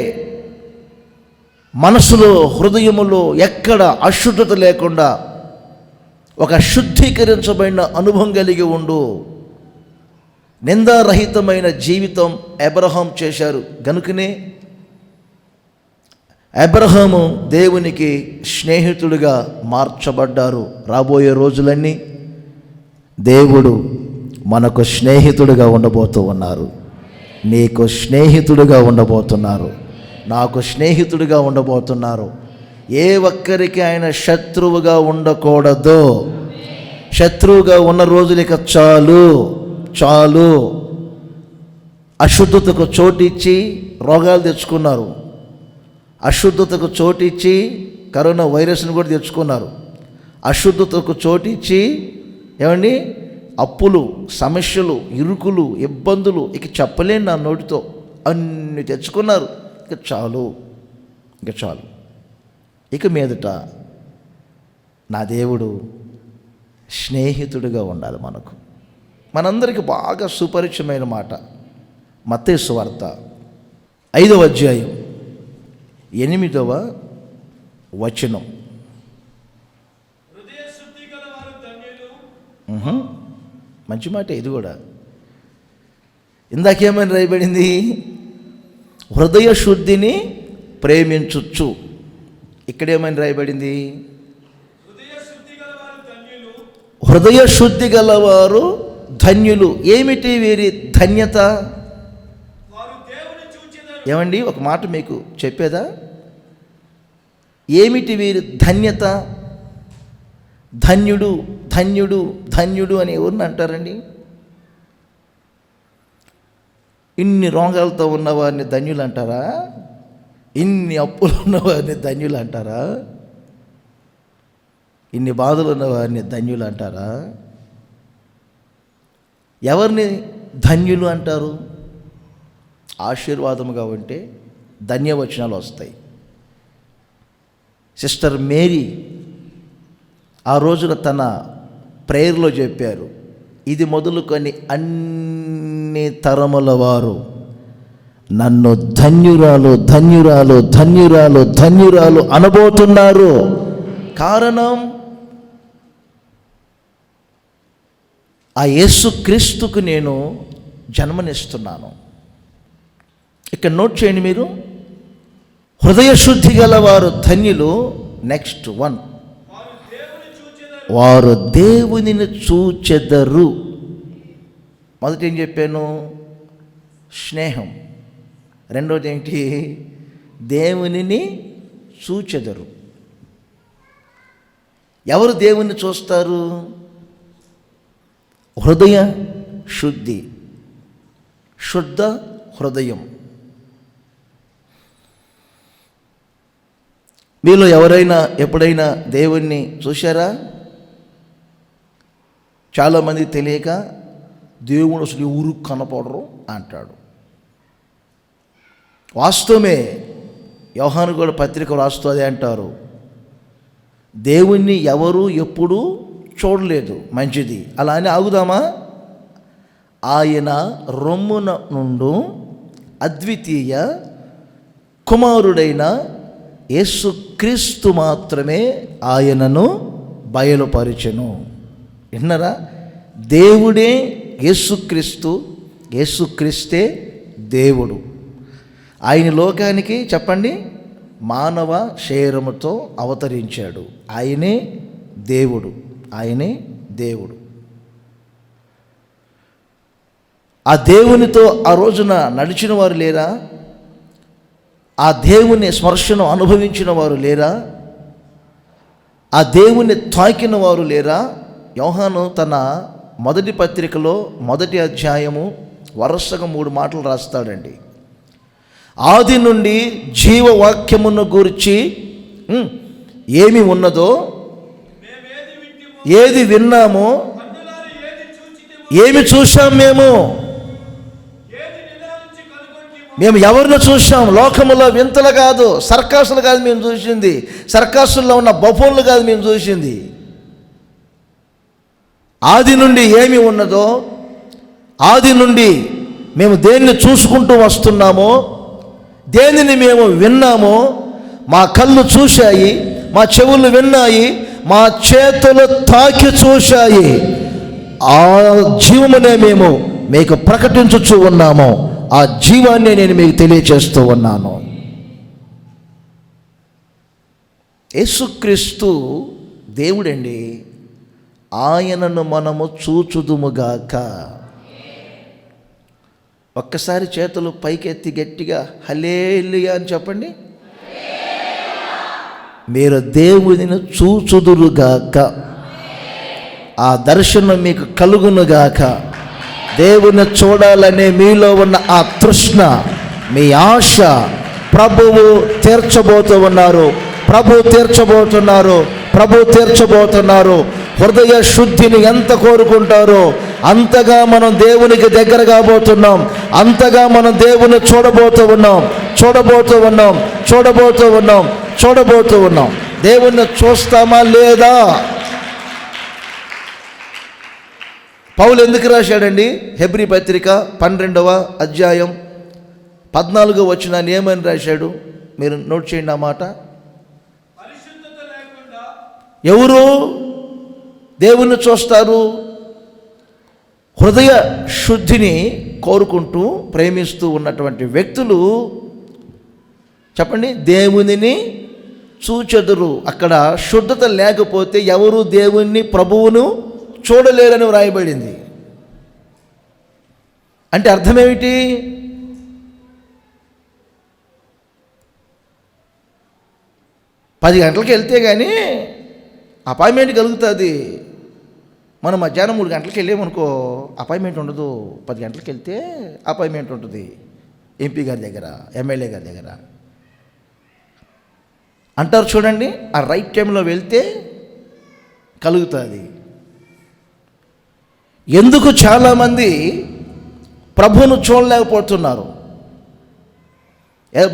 మనసులో హృదయములో ఎక్కడ అశుద్ధత లేకుండా ఒక శుద్ధీకరించబడిన అనుభవం కలిగి ఉండు. నిందారహితమైన జీవితం అబ్రహాం చేశారు గనుకనే అబ్రహాము దేవునికి స్నేహితుడిగా మార్చబడ్డారు. రాబోయే రోజులన్నీ దేవుడు మనకు స్నేహితుడిగా ఉండబోతూ ఉన్నారు. నీకు స్నేహితుడిగా ఉండబోతున్నారు, నాకు స్నేహితుడిగా ఉండబోతున్నారు. ఏ ఒక్కరికి ఆయన శత్రువుగా ఉండకూడదు. శత్రువుగా ఉన్న రోజులు ఇక చాలు. చాలు. అశుద్ధతకు చోటిచ్చి రోగాలు తెచ్చుకున్నారు. అశుద్ధతకు చోటిచ్చి కరోనా వైరస్ని కూడా తెచ్చుకున్నారు. అశుద్ధతకు చోటిచ్చి ఏమండి అప్పులు, సమస్యలు, ఇరుకులు, ఇబ్బందులు ఇక చెప్పలేను నా నోటితో అన్ని తెచ్చుకున్నారు. ఇక చాలు, ఇక చాలు. ఇక మీదట నా దేవుడు స్నేహితుడిగా ఉండాలి మనకు. మనందరికీ బాగా సుపరిచయమైన మాట మత్తయి సువార్త 5వ అధ్యాయం 8వ వచనం. మంచి మాట ఇది కూడా. ఇందాకేమని రాయబడింది? హృదయ శుద్ధిని ప్రేమించుచ్చు. ఇక్కడేమని రాయబడింది? హృదయ శుద్ధి గలవారు ధన్యులు. ఏమిటి వీరి ధన్యత? ఏమండి ఒక మాట మీకు చెప్పేదా? ఏమిటి వీరి ధన్యత? ధన్యుడు, ధన్యుడు, ధన్యుడు అని ఎవరిని అంటారండి? ఇన్ని రోగాలతో ఉన్నవారిని ధన్యులు అంటారా? ఇన్ని అప్పులు ఉన్నవారిని ధన్యులు అంటారా? ఇన్ని బాధలు ఉన్నవారిని ధన్యులు అంటారా? ఎవరిని ధన్యులు అంటారు? ఆశీర్వాదముగా ఉంటే ధన్యవచనాలు వస్తాయి. సిస్టర్ మేరీ ఆ రోజున తన ప్రేయర్లో చెప్పారు, ఇది మొదలుకొని అన్ని తరముల వారు నన్ను ధన్యురాలు, ధన్యురాలు, ధన్యురాలు, ధన్యురాలు అనబోతున్నారు. కారణం ఆ యేసుక్రీస్తుకు నేను జన్మనిస్తున్నాను. ఇక్కడ నోట్ చేయండి మీరు. హృదయ శుద్ధి గలవారు ధన్యులు. నెక్స్ట్ 1, వారు దేవునిని చూచెదరు. మొదట ఏం చెప్పాను? స్నేహం. రెండోది ఏంటి? దేవునిని చూచెదరు. ఎవరు దేవుణ్ణి చూస్తారు? హృదయ శుద్ధి, శుద్ధ హృదయం. మీలో ఎవరైనా ఎప్పుడైనా దేవుణ్ణి చూశారా? చాలామంది తెలియక దేవుడు అసలు ఎవరు కనపడరు అంటాడు. వాస్తవమే. యోహాను కూడా పత్రిక రాస్తూ అదే అంటారు, దేవుణ్ణి ఎవరు ఎప్పుడు చూడలేదు. మంచిది, అలా అని ఆగుదామా? ఆయన రొమ్మున నుండు అద్వితీయ కుమారుడైన యేసుక్రీస్తు మాత్రమే ఆయనను బయలుపరిచెను. విన్నరా? దేవుడే యేసుక్రీస్తు, యేసుక్రీస్తే దేవుడు. ఆయన లోకానికి చెప్పండి మానవ శరీరముతో అవతరించాడు. ఆయనే దేవుడు, ఆయనే దేవుడు. ఆ దేవునితో ఆ రోజున నడిచిన వారు లేరా? ఆ దేవుని స్పర్శను అనుభవించిన వారు లేరా? ఆ దేవుని తాకిన వారు లేరా? యోహాను తన మొదటి పత్రికలో 1వ అధ్యాయము వరుసగా 3 మాటలు రాస్తాడండి. ఆది నుండి జీవవాక్యమును గూర్చి ఏమి ఉన్నదో, ఏది విన్నామో, ఏమి చూసాం మేము ఎవరిని చూసాం? లోకములో వింతలు కాదు, సర్కాసులు కాదు మేము చూసింది, సర్కాసుల్లో ఉన్న బఫోన్లు కాదు మేము చూసింది. ఆది నుండి ఏమి ఉన్నదో, ఆది నుండి మేము దేన్ని చూసుకుంటూ వస్తున్నామో, దేనిని మేము విన్నామో, మా కళ్ళు చూశాయి, మా చెవులు విన్నాయి, మా చేతులు తాకి చూశాయి, ఆ జీవమునే మేము మీకు ప్రకటించుచూ ఉన్నాము. ఆ జీవాన్ని నేను మీకు తెలియచేస్తూ ఉన్నాను. యేసుక్రీస్తు దేవుడండి. ఆయనను మనము చూచుదుముగాక. ఒక్కసారి చేతులు పైకెత్తి గట్టిగా హల్లెలూయా అని చెప్పండి. మీరు దేవునిని చూచుదురుగాక. ఆ దర్శనం మీకు కలుగునుగాక. దేవుని చూడాలనే మీలో ఉన్న ఆ తృష్ణ, మీ ఆశ ప్రభువు తీర్చబోతున్నారు. హృదయ శుద్ధిని ఎంత కోరుకుంటారో అంతగా మనం దేవునికి దగ్గర కాబోతున్నాం. అంతగా మనం దేవుని చూడబోతూ ఉన్నాం. దేవుణ్ణి చూస్తామా లేదా? పౌలు ఎందుకు రాశాడండి? హెబ్రీ పత్రిక 12వ అధ్యాయం 14వ వచనాన్ని ఏమని రాశాడు? మీరు నోట్ చేయండి ఆ మాట. ఎవరు దేవుణ్ణి చూస్తారు? హృదయ శుద్ధిని కోరుకుంటూ ప్రేమిస్తూ ఉన్నటువంటి వ్యక్తులు చెప్పండి, దేవునిని చూచెదరు. అక్కడ శుద్ధత లేకపోతే ఎవరు దేవుణ్ణి, ప్రభువును చూడలేరని వ్రాయబడింది. అంటే అర్థమేమిటి? పది గంటలకు వెళ్తే కానీ అపాయింట్మెంట్ కలుగుతుంది. మనం మధ్యాహ్నం 3 గంటలకు వెళ్ళామనుకో అపాయింట్మెంట్ ఉండదు. 10 గంటలకు వెళ్తే అపాయింట్మెంట్ ఉంటుంది ఎంపీ గారి దగ్గర, ఎమ్మెల్యే గారి దగ్గర అంటారు. చూడండి, ఆ రైట్ టైంలో వెళ్తే కలుగుతుంది. ఎందుకు చాలామంది ప్రభువును చూడలేకపోతున్నారు?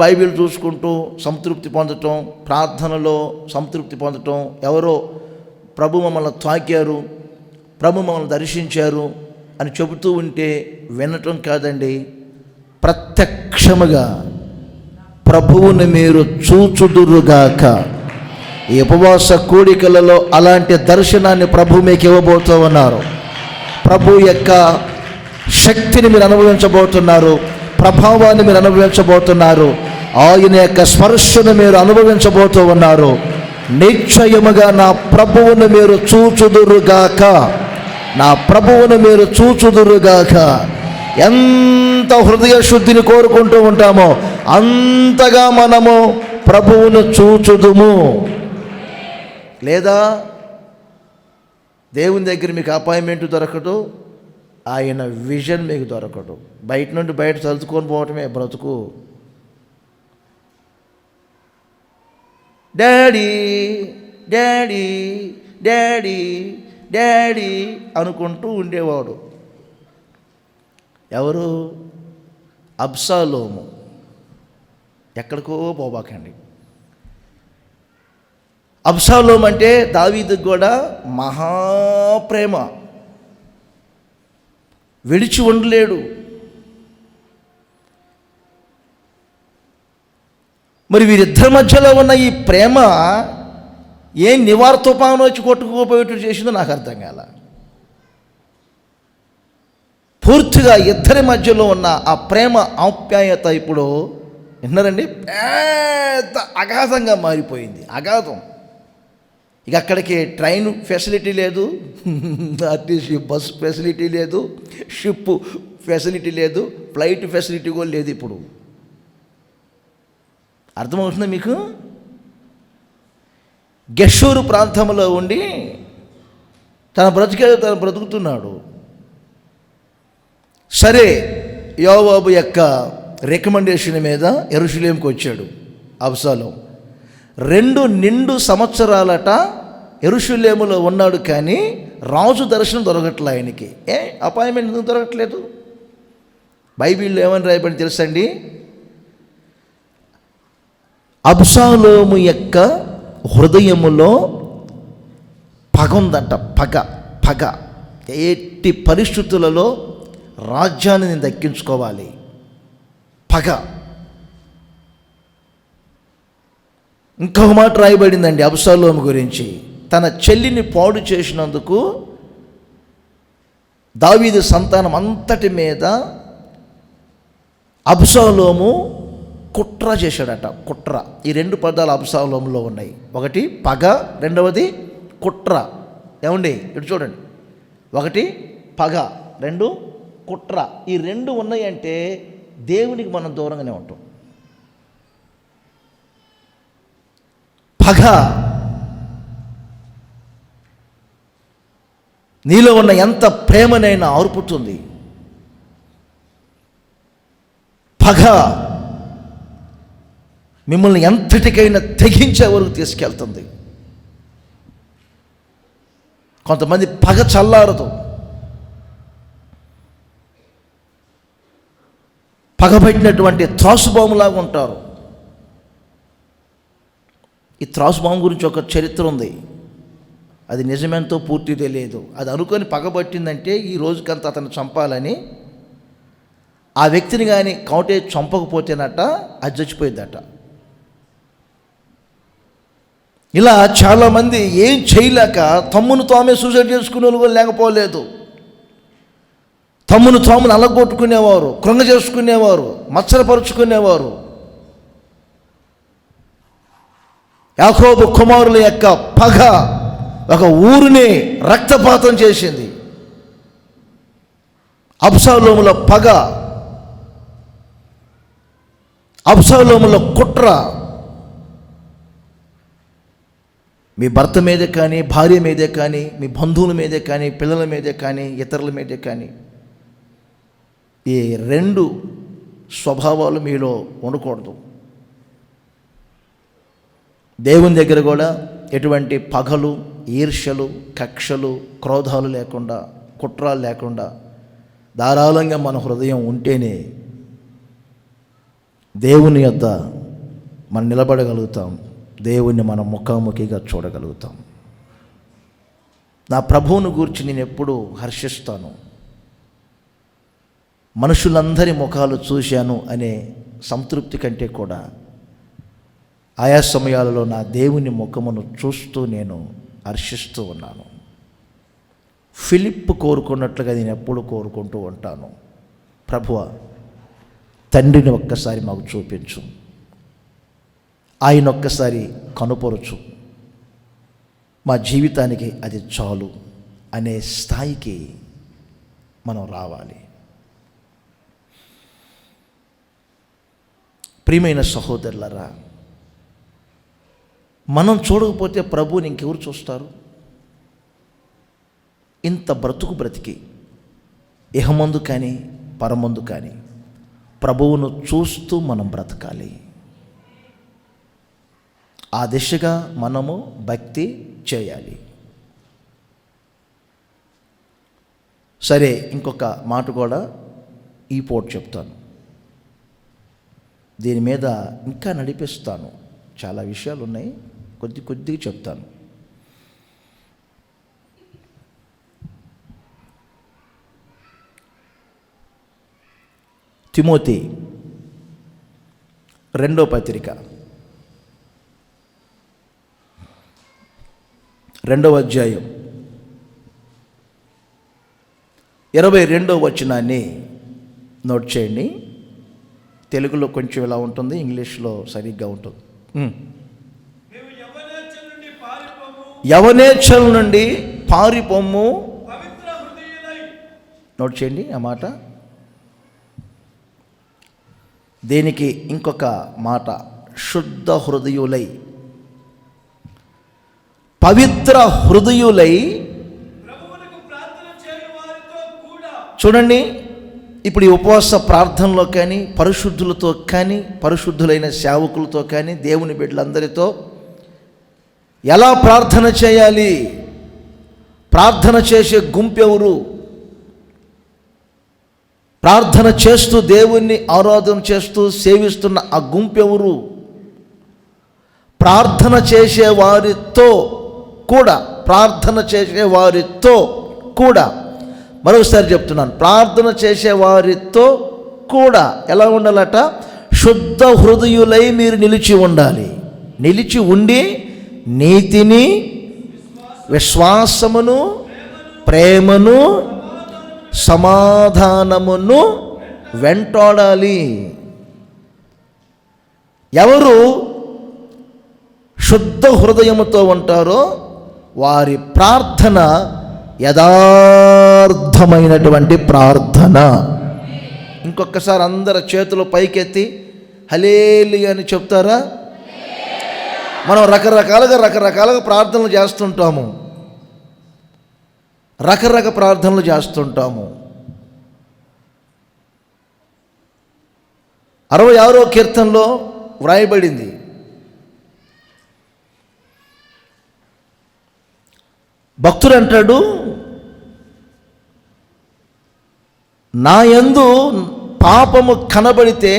బైబిల్ చూసుకుంటూ సంతృప్తి పొందటం, ప్రార్థనలో సంతృప్తి పొందటం, ఎవరో ప్రభు మమ్మల్ని తాకారు, ప్రభు మమ్మల్ని దర్శించారు అని చెబుతూ ఉంటే వినటం కాదండి, ప్రత్యక్షముగా ప్రభువుని మీరు చూచుదురుగాక. ఈ ఉపవాస కూడికలలో అలాంటి దర్శనాన్ని ప్రభు మీకు ఇవ్వబోతూ ఉన్నారు. ప్రభు యొక్క శక్తిని మీరు అనుభవించబోతున్నారు, ప్రభావాన్ని మీరు అనుభవించబోతున్నారు, ఆయన యొక్క స్పర్శను మీరు అనుభవించబోతూ ఉన్నారు. నిశ్చయముగా నా ప్రభువును మీరు చూచుదురుగాక. ఎంత హృదయ శుద్ధిని కోరుకుంటూ ఉంటామో అంతగా మనము ప్రభువును చూచుదుము. లేదా దేవుని దగ్గర మీకు అపాయింట్మెంట్ దొరకదు, ఆయన విజన్ మీకు దొరకదు. బయట నుండి బయట చదువుకొని పోవటమే బ్రతుకు. డాడీ డాడీ డాడీ డాడీ అనుకుంటూ ఉండేవాడు. ఎవరు? అబ్షాలోము. ఎక్కడికో పోబాకండి. అబ్షాలోము అంటే దావీదుకు కూడా మహాప్రేమ, విడిచి ఉండలేడు. మరి వీరిద్దరి మధ్యలో ఉన్న ఈ ప్రేమ ఏం నివార తుఫాను వచ్చి కొట్టుకుపోయేట్టు చేసిందో నాకు అర్థం కాల. పూర్తిగా ఇద్దరి మధ్యలో ఉన్న ఆ ప్రేమ ఆప్యాయత ఇప్పుడు విన్నారండి, పెద్ద అగాధంగా మారిపోయింది. అగాధం. ఇక అక్కడికి ట్రైన్ ఫెసిలిటీ లేదు, ఆర్టీసీ బస్ ఫెసిలిటీ లేదు, షిప్ ఫెసిలిటీ లేదు, ఫ్లైట్ ఫెసిలిటీ కూడా లేదు. ఇప్పుడు అర్థమవుతుందా మీకు? గెషూరు ప్రాంతంలో ఉండి తన బ్రతుకుతున్నాడు. సరే, యోవాబు యొక్క రికమెండేషన్ మీద యెరూషలేముకు వచ్చాడు అబ్షాలోము. 2 నిండు సంవత్సరాలట యెరూషలేములో ఉన్నాడు, కానీ రాజు దర్శనం దొరకట్లే ఆయనకి. అపాయింట్మెంట్ ఎందుకు దొరకట్లేదు? బైబిల్లో ఏమని రాయబడి తెలుసండి? అబ్షాలోము యొక్క హృదయములో పగ ఉందంట. పగ. ఎట్టి పరిస్థితులలో రాజ్యాన్ని నేను దక్కించుకోవాలి. పగ. ఇంకొక మాట రాయబడిందండి అబ్షాలోము గురించి. తన చెల్లిని పాడు చేసినందుకు దావీదు సంతానం అంతటి మీద అబ్షాలోము కుట్ర చేశాడట. కుట్ర. ఈ 2 పదాలు అబ్షాలోములో ఉన్నాయి. ఒకటి పగ, రెండవది కుట్ర. ఏమండి ఇటు చూడండి, 1 పగ, 2 కుట్ర. ఈ 2 ఉన్నాయంటే దేవునికి మనం దూరంగానే ఉంటాం. పగ నీలో ఉన్న ఎంత ప్రేమనైనా ఆర్పుతుంది. పగ మిమ్మల్ని ఎంతటికైనా తెగించే వరకు తీసుకెళ్తుంది. కొంతమంది పగ చల్లారదు, పగబట్టినటువంటి త్రాసుబాములాగా ఉంటారు. ఈ త్రాసుబాము గురించి ఒక చరిత్ర ఉంది. అది నిజమెంతో పూర్తి తెలియదు. అది అనుకొని పగబట్టిందంటే ఈ రోజుకంతా అతను చంపాలని, ఆ వ్యక్తిని కానీ కౌంటే చంపకపోతేనట అది చచ్చిపోయిందట. ఇలా చాలామంది ఏం చేయలేక తమ్మును తామే సూసైడ్ చేసుకునే వాళ్ళు కూడా లేకపోలేదు. తమ్మును తామును అలగొట్టుకునేవారు, కృంగ చేసుకునేవారు, మత్సరపరుచుకునేవారు. యాకోబు కుమారుల యొక్క పగ ఒక ఊరిని రక్తపాతం చేసింది. అబ్షాలోముల పగ, అబ్షాలోముల కుట్ర మీ భర్త మీదే కానీ, భార్య మీదే కానీ, మీ బంధువుల మీదే కానీ, పిల్లల మీదే కానీ, ఇతరుల మీదే కానీ, ఈ రెండు స్వభావాలు మీలో ఉండకూడదు. దేవుని దగ్గర కూడా ఎటువంటి పగలు, ఈర్ష్యలు, కక్షలు, క్రోధాలు లేకుండా, కుట్రాలు లేకుండా ధారాళంగా మన హృదయం ఉంటేనే దేవుని యొద్ద మనం నిలబడగలుగుతాం, దేవుణ్ణి మనం ముఖాముఖిగా చూడగలుగుతాం. నా ప్రభువును గూర్చి నేను ఎప్పుడూ హర్షిస్తాను. మనుషులందరి ముఖాలు చూశాను అనే సంతృప్తి కంటే కూడా ఆయా సమయాలలో నా దేవుని ముఖమును చూస్తూ నేను హర్షిస్తూ ఉన్నాను. ఫిలిప్ కోరుకున్నట్లుగా నేను ఎప్పుడు కోరుకుంటూ ఉంటాను. ప్రభువా, తండ్రిని ఒక్కసారి మాకు చూపించు, ఆయన ఒక్కసారి కనుపరచు, మా జీవితానికి అది చాలు అనే స్థాయికి మనం రావాలి. ప్రియమైన సహోదరులారా, మనం చూడకపోతే ప్రభువుని ఇంకెవరు చూస్తారు? ఇంత బ్రతుకు బ్రతికి ఇహమందు కానీ పరమందు కానీ ప్రభువును చూస్తూ మనం బ్రతకాలి. ఆ దిశగా మనము భక్తి చేయాలి. సరే, ఇంకొక మాట కూడా ఈ పూట చెప్తాను. దీని మీద ఇంకా నడిపిస్తాను. చాలా విషయాలు ఉన్నాయి, కొద్దిగా చెప్తాను. తిమోతి 2వ పత్రిక 2వ అధ్యాయం 22వ వచనాన్ని నోట్ చేయండి. తెలుగులో కొంచెం ఇలా ఉంటుంది, ఇంగ్లీష్లో సరిగ్గా ఉంటుంది. యవనేచ్ఛల నుండి పారిపోము. నోట్ చేయండి ఆ మాట. దీనికి ఇంకొక మాట, శుద్ధ హృదయులై, పవిత్ర హృదయులై. చూడండి, ఇప్పుడు ఈ ఉపవాస ప్రార్థనలో కానీ, పరిశుద్ధులతో కానీ, పరిశుద్ధులైన సేవకులతో కానీ, దేవుని బిడ్డలందరితో ఎలా ప్రార్థన చేయాలి? ప్రార్థన చేసే గుంపెవరు? ప్రార్థన చేస్తూ దేవుణ్ణి ఆరాధన చేస్తూ సేవిస్తున్న ఆ గుంపెవరు? ప్రార్థన చేసే వారితో కూడా, ప్రార్థన చేసే వారితో కూడా, మరొకసారి చెప్తున్నాను, ప్రార్థన చేసే వారితో కూడా ఎలా ఉండాలట? శుద్ధ హృదయులై మీరు నిలిచి ఉండాలి. నిలిచి ఉండి నీతిని, విశ్వాసమును, ప్రేమను, సమాధానమును వెంటాడాలి. ఎవరు శుద్ధ హృదయముతో ఉంటారో వారి ప్రార్థన యథార్థమైనటువంటి ప్రార్థన. ఇంకొకసారి అందరు చేతులు పైకెత్తి హల్లెలూయా అని చెప్తారా? మనం రకరకాలుగా ప్రార్థనలు చేస్తుంటాము, రకరకాల ప్రార్థనలు చేస్తుంటాము. 66వ కీర్తనలో వ్రాయబడింది, భక్తుడు అంటాడు, నా యందు పాపము కనబడితే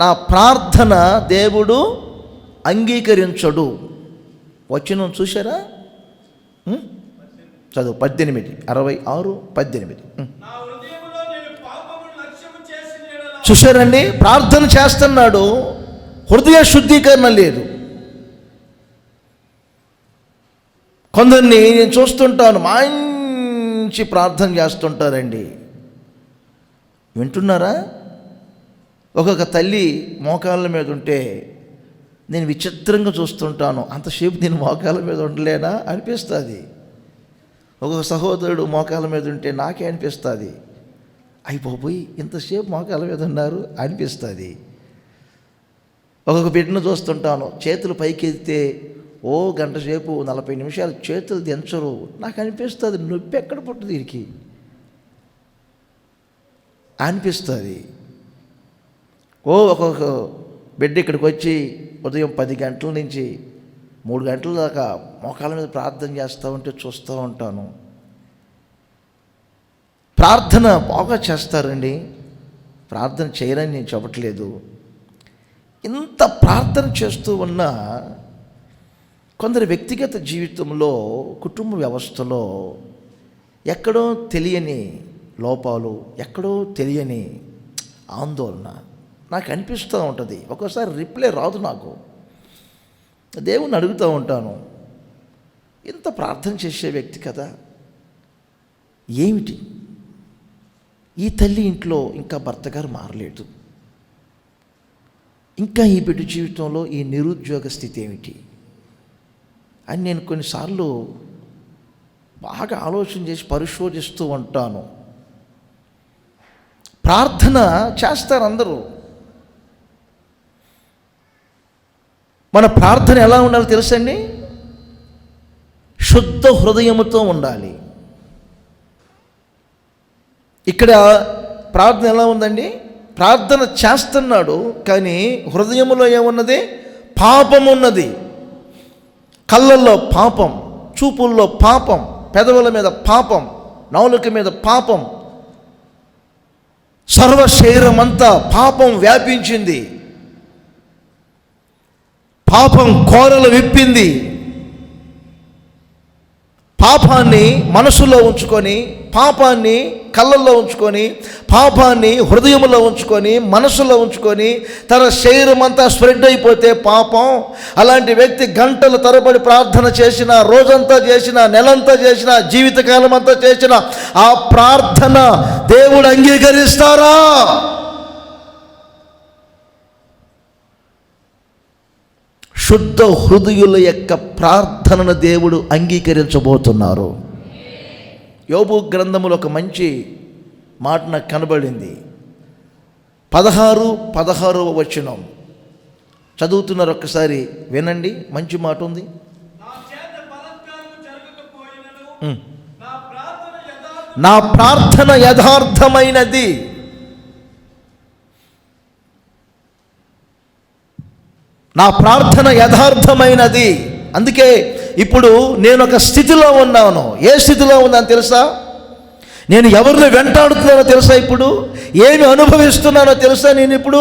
నా ప్రార్థన దేవుడు అంగీకరించడు. వచనం చూసారా? చదువు 18, 66, 18. చూశారండి, ప్రార్థన చేస్తున్నాడు, హృదయ శుద్ధీకరణ లేదు. కొందరిని నేను చూస్తుంటాను, మంచి ప్రార్థన చేస్తుంటారండి. వింటున్నారా? ఒక్కొక్క తల్లి మోకాళ్ళ మీద ఉంటే నేను విచిత్రంగా చూస్తుంటాను, అంతసేపు నేను మోకాళ్ళ మీద ఉండలేనా అనిపిస్తుంది. ఒక్కొక్క సహోదరుడు మోకాళ్ళ మీద ఉంటే నాకే అనిపిస్తుంది, అయిపోయి ఇంతసేపు మోకాళ్ళ మీద ఉన్నారు అనిపిస్తుంది. ఒక్కొక్క బిడ్డను చూస్తుంటాను, చేతులు పైకెత్తితే ఓ గంట సేపు 40 నిమిషాలు చేతులు దించరు, నాకు అనిపిస్తుంది నొప్పి ఎక్కడ పుట్టదు దీనికి అనిపిస్తుంది. ఒక్కొక్క బిడ్డ ఇక్కడికి వచ్చి ఉదయం 10 గంటల నుంచి 3 గంటల దాకా మోకాళ్ళ మీద ప్రార్థన చేస్తూ ఉంటే చూస్తూ ఉంటాను. ప్రార్థన బాగా చేస్తారండి, ప్రార్థన చేయరని నేను చెప్పట్లేదు. ఇంత ప్రార్థన చేస్తూ ఉన్నా కొందరి వ్యక్తిగత జీవితంలో, కుటుంబ వ్యవస్థలో ఎక్కడో తెలియని లోపాలు, ఎక్కడో తెలియని ఆందోళన నాకు అనిపిస్తూ ఉంటుంది. ఒక్కోసారి రిప్లై రాదు నాకు, దేవుణ్ణి అడుగుతూ ఉంటాను, ఇంత ప్రార్థన చేసే వ్యక్తి కదా, ఏమిటి ఈ తల్లి ఇంట్లో ఇంకా భర్త గారు మారలేదు, ఇంకా ఈ బిడ్డ జీవితంలో ఈ నిరుద్యోగ స్థితి ఏమిటి అని నేను కొన్నిసార్లు బాగా ఆలోచన చేసి పరిశోధిస్తూ ఉంటాను. ప్రార్థన చేస్తారు అందరూ. మన ప్రార్థన ఎలా ఉండాలో తెలుసండి? శుద్ధ హృదయముతో ఉండాలి. ఇక్కడ ప్రార్థన ఎలా ఉందండి? ప్రార్థన చేస్తున్నాడు, కానీ హృదయములో ఏమున్నది? పాపం ఉన్నది. కళ్ళల్లో పాపం, చూపుల్లో పాపం, పెదవుల మీద పాపం, నాలుక మీద పాపం, సర్వ శరీరం అంతా పాపం వ్యాపించింది. పాపం కోరలు విప్పింది. పాపాన్ని మనసులో ఉంచుకొని, పాపాన్ని కళ్ళల్లో ఉంచుకొని, పాపాన్ని హృదయంలో ఉంచుకొని, మనసులో ఉంచుకొని తన శరీరం అంతా స్ప్రెడ్ అయిపోతే పాపం. అలాంటి వ్యక్తి గంటల తరబడి ప్రార్థన చేసిన, రోజంతా చేసిన, నెలంతా చేసిన, జీవితకాలం అంతా చేసిన ఆ ప్రార్థన దేవుడు అంగీకరిస్తారా? శుద్ధ హృదయుల యొక్క ప్రార్థనను దేవుడు అంగీకరించబోతున్నారు. యోబు గ్రంథములో ఒక మంచి మాట నాకు కనబడింది. 16వ వచనం చదువుతున్నారు, ఒక్కసారి వినండి. మంచి మాట ఉంది. నా ప్రార్థన యథార్థమైనది. నా ప్రార్థన యథార్థమైనది. అందుకే ఇప్పుడు నేను ఒక స్థితిలో ఉన్నాను. ఏ స్థితిలో ఉన్నాను తెలుసా? నేను ఎవరిని వెంటాడుతున్నానో తెలుసా? ఇప్పుడు ఏమి అనుభవిస్తున్నానో తెలుసా? నేను ఇప్పుడు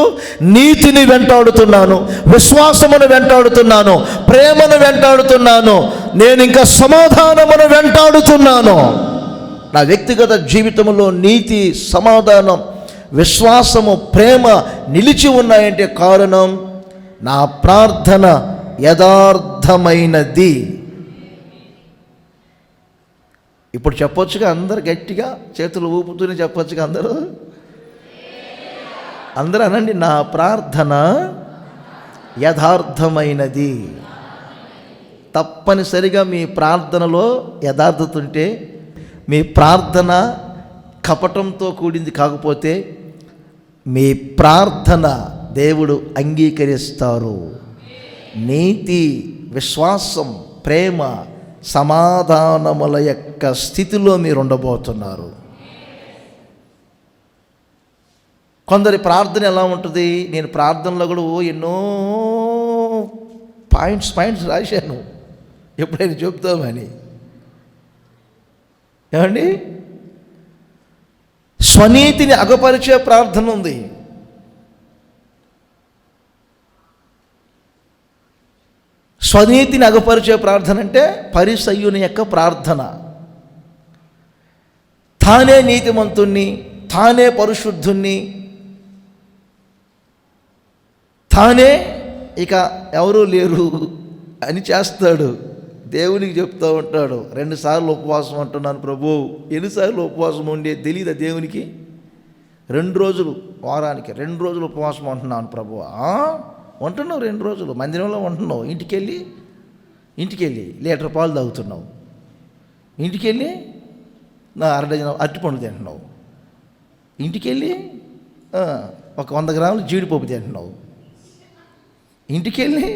నీతిని వెంటాడుతున్నాను, విశ్వాసమును వెంటాడుతున్నాను, ప్రేమను వెంటాడుతున్నాను, నేను ఇంకా సమాధానమును వెంటాడుతున్నాను. నా వ్యక్తిగత జీవితంలో నీతి, సమాధానం, విశ్వాసము, ప్రేమ నిలిచి ఉన్నాయంటే కారణం నా ప్రార్థన యథార్థమైనది. ఇప్పుడు చెప్పొచ్చుగా అందరు, గట్టిగా చేతులు ఊపుతూనే చెప్పొచ్చుగా అందరూ అనండి, నా ప్రార్థన యథార్థమైనది. తప్పనిసరిగా మీ ప్రార్థనలో యథార్థత ఉంటే, మీ ప్రార్థన కపటంతో కూడింది కాకపోతే, మీ ప్రార్థన దేవుడు అంగీకరిస్తారు. నీతి, విశ్వాసం, ప్రేమ, సమాధానముల యొక్క స్థితిలో మీరు ఉండబోతున్నారు. కొందరి ప్రార్థన ఎలా ఉంటుంది? నేను ప్రార్థనలో కూడా ఎన్నో పాయింట్స్ రాశాను, ఎప్పుడైనా చెప్తామని. ఏమండి, స్వనీతిని అగపరిచే ప్రార్థన ఉంది. స్వనీతిని అగపరిచే ప్రార్థన అంటే పరిసయ్యుని యొక్క ప్రార్థన. తానే నీతిమంతుణ్ణి, తానే పరిశుద్ధుణ్ణి, తానే ఇక ఎవరూ లేరు అని చేస్తాడు. దేవునికి చెప్తూ ఉంటాడు, 2 సార్లు ఉపవాసం అంటున్నాను ప్రభు. ఎన్నిసార్లు ఉపవాసం ఉండే తెలియదా దేవునికి? 2 రోజులు, వారానికి 2 రోజులు ఉపవాసం అంటున్నాను ప్రభు. ఉంటున్నావు 2 రోజులు మందిరంలో ఉంటున్నావు, ఇంటికెళ్ళి లీటర్ పాలు తాగుతున్నావు, ఇంటికెళ్ళి నా 1/2 డజన్ అరటిపండు తింటున్నావు, ఇంటికెళ్ళి ఒక 100 గ్రాములు జీడిపప్పు తింటున్నావు, ఇంటికెళ్ళి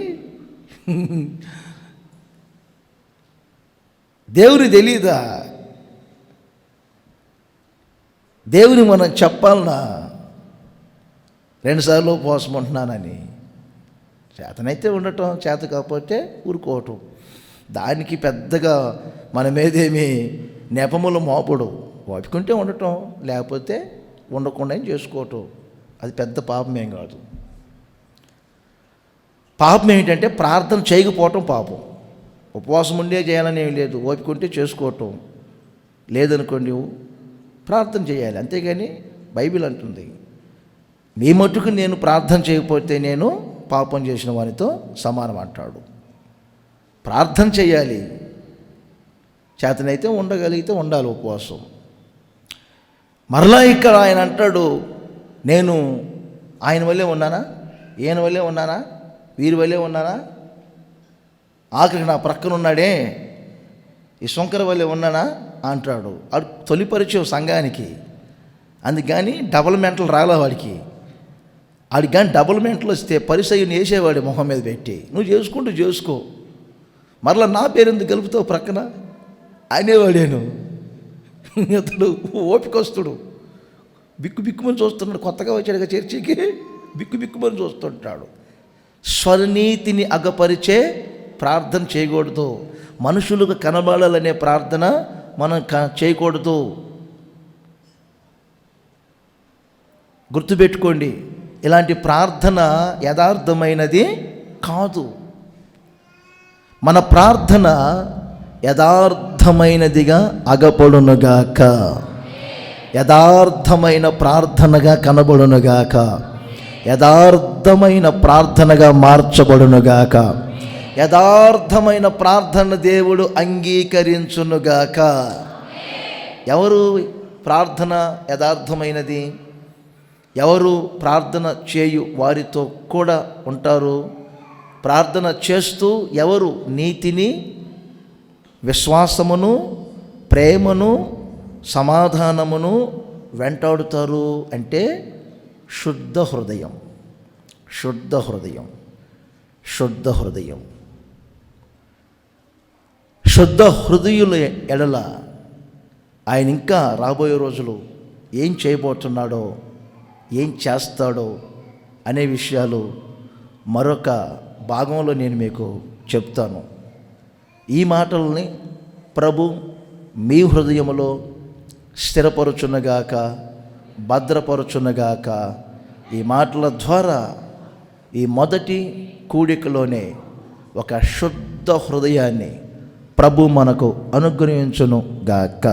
దేవుని తెలీదా? దేవుని మనం చెప్పాలన్నా 2 సార్లు ఉపవాసం ఉంటున్నానని. చేతనైతే ఉండటం, చేత కాకపోతే ఊరుకోవటం. దానికి పెద్దగా మన మీదేమి నెపములు మోపడు. ఓపికంటే ఉండటం, లేకపోతే ఉండకుండా చేసుకోవటం. అది పెద్ద పాపమేం కాదు. పాపం ఏమిటంటే ప్రార్థన చేయకపోవటం పాపం. ఉపవాసం ఉండే చేయాలని ఏం లేదు, ఓపికంటే చేసుకోవటం. లేదనుకోండి ప్రార్థన చేయాలి, అంతేగాని బైబిల్ అంటుంది మీ మట్టుకు నేను ప్రార్థన చేయకపోతే నేను పాపం చేసిన వానితో సమానం అంటాడు. ప్రార్థన చేయాలి, చేతనైతే ఉండగలిగితే ఉండాలి ఉపవాసం. మరలా ఇక్కడ ఆయన అంటాడు, నేను ఆయన వల్లే ఉన్నానా, ఈయన వల్లే ఉన్నానా, వీరి వల్లే ఉన్నానా, ఆఖరికి నా ప్రక్కన ఉన్నాడే ఈ శంకర వల్లే ఉన్నానా అంటాడు. అది తొలిపరిచే సంఘానికి. అందుకని డబుల్ మెంటలు రాలే వాడికి. ఆడికి కానీ డబుల్ మెంటలు వస్తే పరిసయ్యుని వేసేవాడు మొహం మీద పెట్టి, నువ్వు చేసుకుంటూ చేసుకో, మరలా నా పేరు ఎందుకు గలుపుతావు ప్రక్కన అనేవాడేను. అతడు ఓపికస్తుడు, బిక్కుమని చూస్తున్నాడు. కొత్తగా వచ్చాడుగా చర్చికి, బిక్కుమని చూస్తుంటాడు. స్వనీతిని అగపరిచే ప్రార్థన చేయకూడదు. మనుషులకు కనబడాలనే ప్రార్థన మనం చేయకూడదు. గుర్తుపెట్టుకోండి, ఇలాంటి ప్రార్థన యథార్థమైనది కాదు. మన ప్రార్థన యథార్థమైనదిగా అగపడునుగాక, యథార్థమైన ప్రార్థనగా కనబడునుగాక, యథార్థమైన ప్రార్థనగా మార్చబడునుగాక, యథార్థమైన ప్రార్థన దేవుడు అంగీకరించునుగాక. ఎవరు ప్రార్థన యథార్థమైనది? ఎవరు ప్రార్థన చేయు వారితో కూడా ఉంటారు. ప్రార్థన చేస్తూ ఎవరు నీతిని, విశ్వాసమును, ప్రేమను, సమాధానమును వెంటాడుతారు అంటే శుద్ధ హృదయం, శుద్ధ హృదయం, శుద్ధ హృదయం. శుద్ధ హృదయుల ఎడల ఆయన ఇంకా రాబోయే రోజులు ఏం చేయబోతున్నాడో, ఏం చేస్తాడో అనే విషయాలు మరొక భాగంలో నేను మీకు చెప్తాను. ఈ మాటల్ని ప్రభు మీ హృదయములో స్థిరపరచునగాక, భద్రపరచునగాక. ఈ మాటల ద్వారా ఈ మొదటి కూడికలోనే ఒక శుద్ధ హృదయాన్ని ప్రభు మనకు అనుగ్రహించును గాక.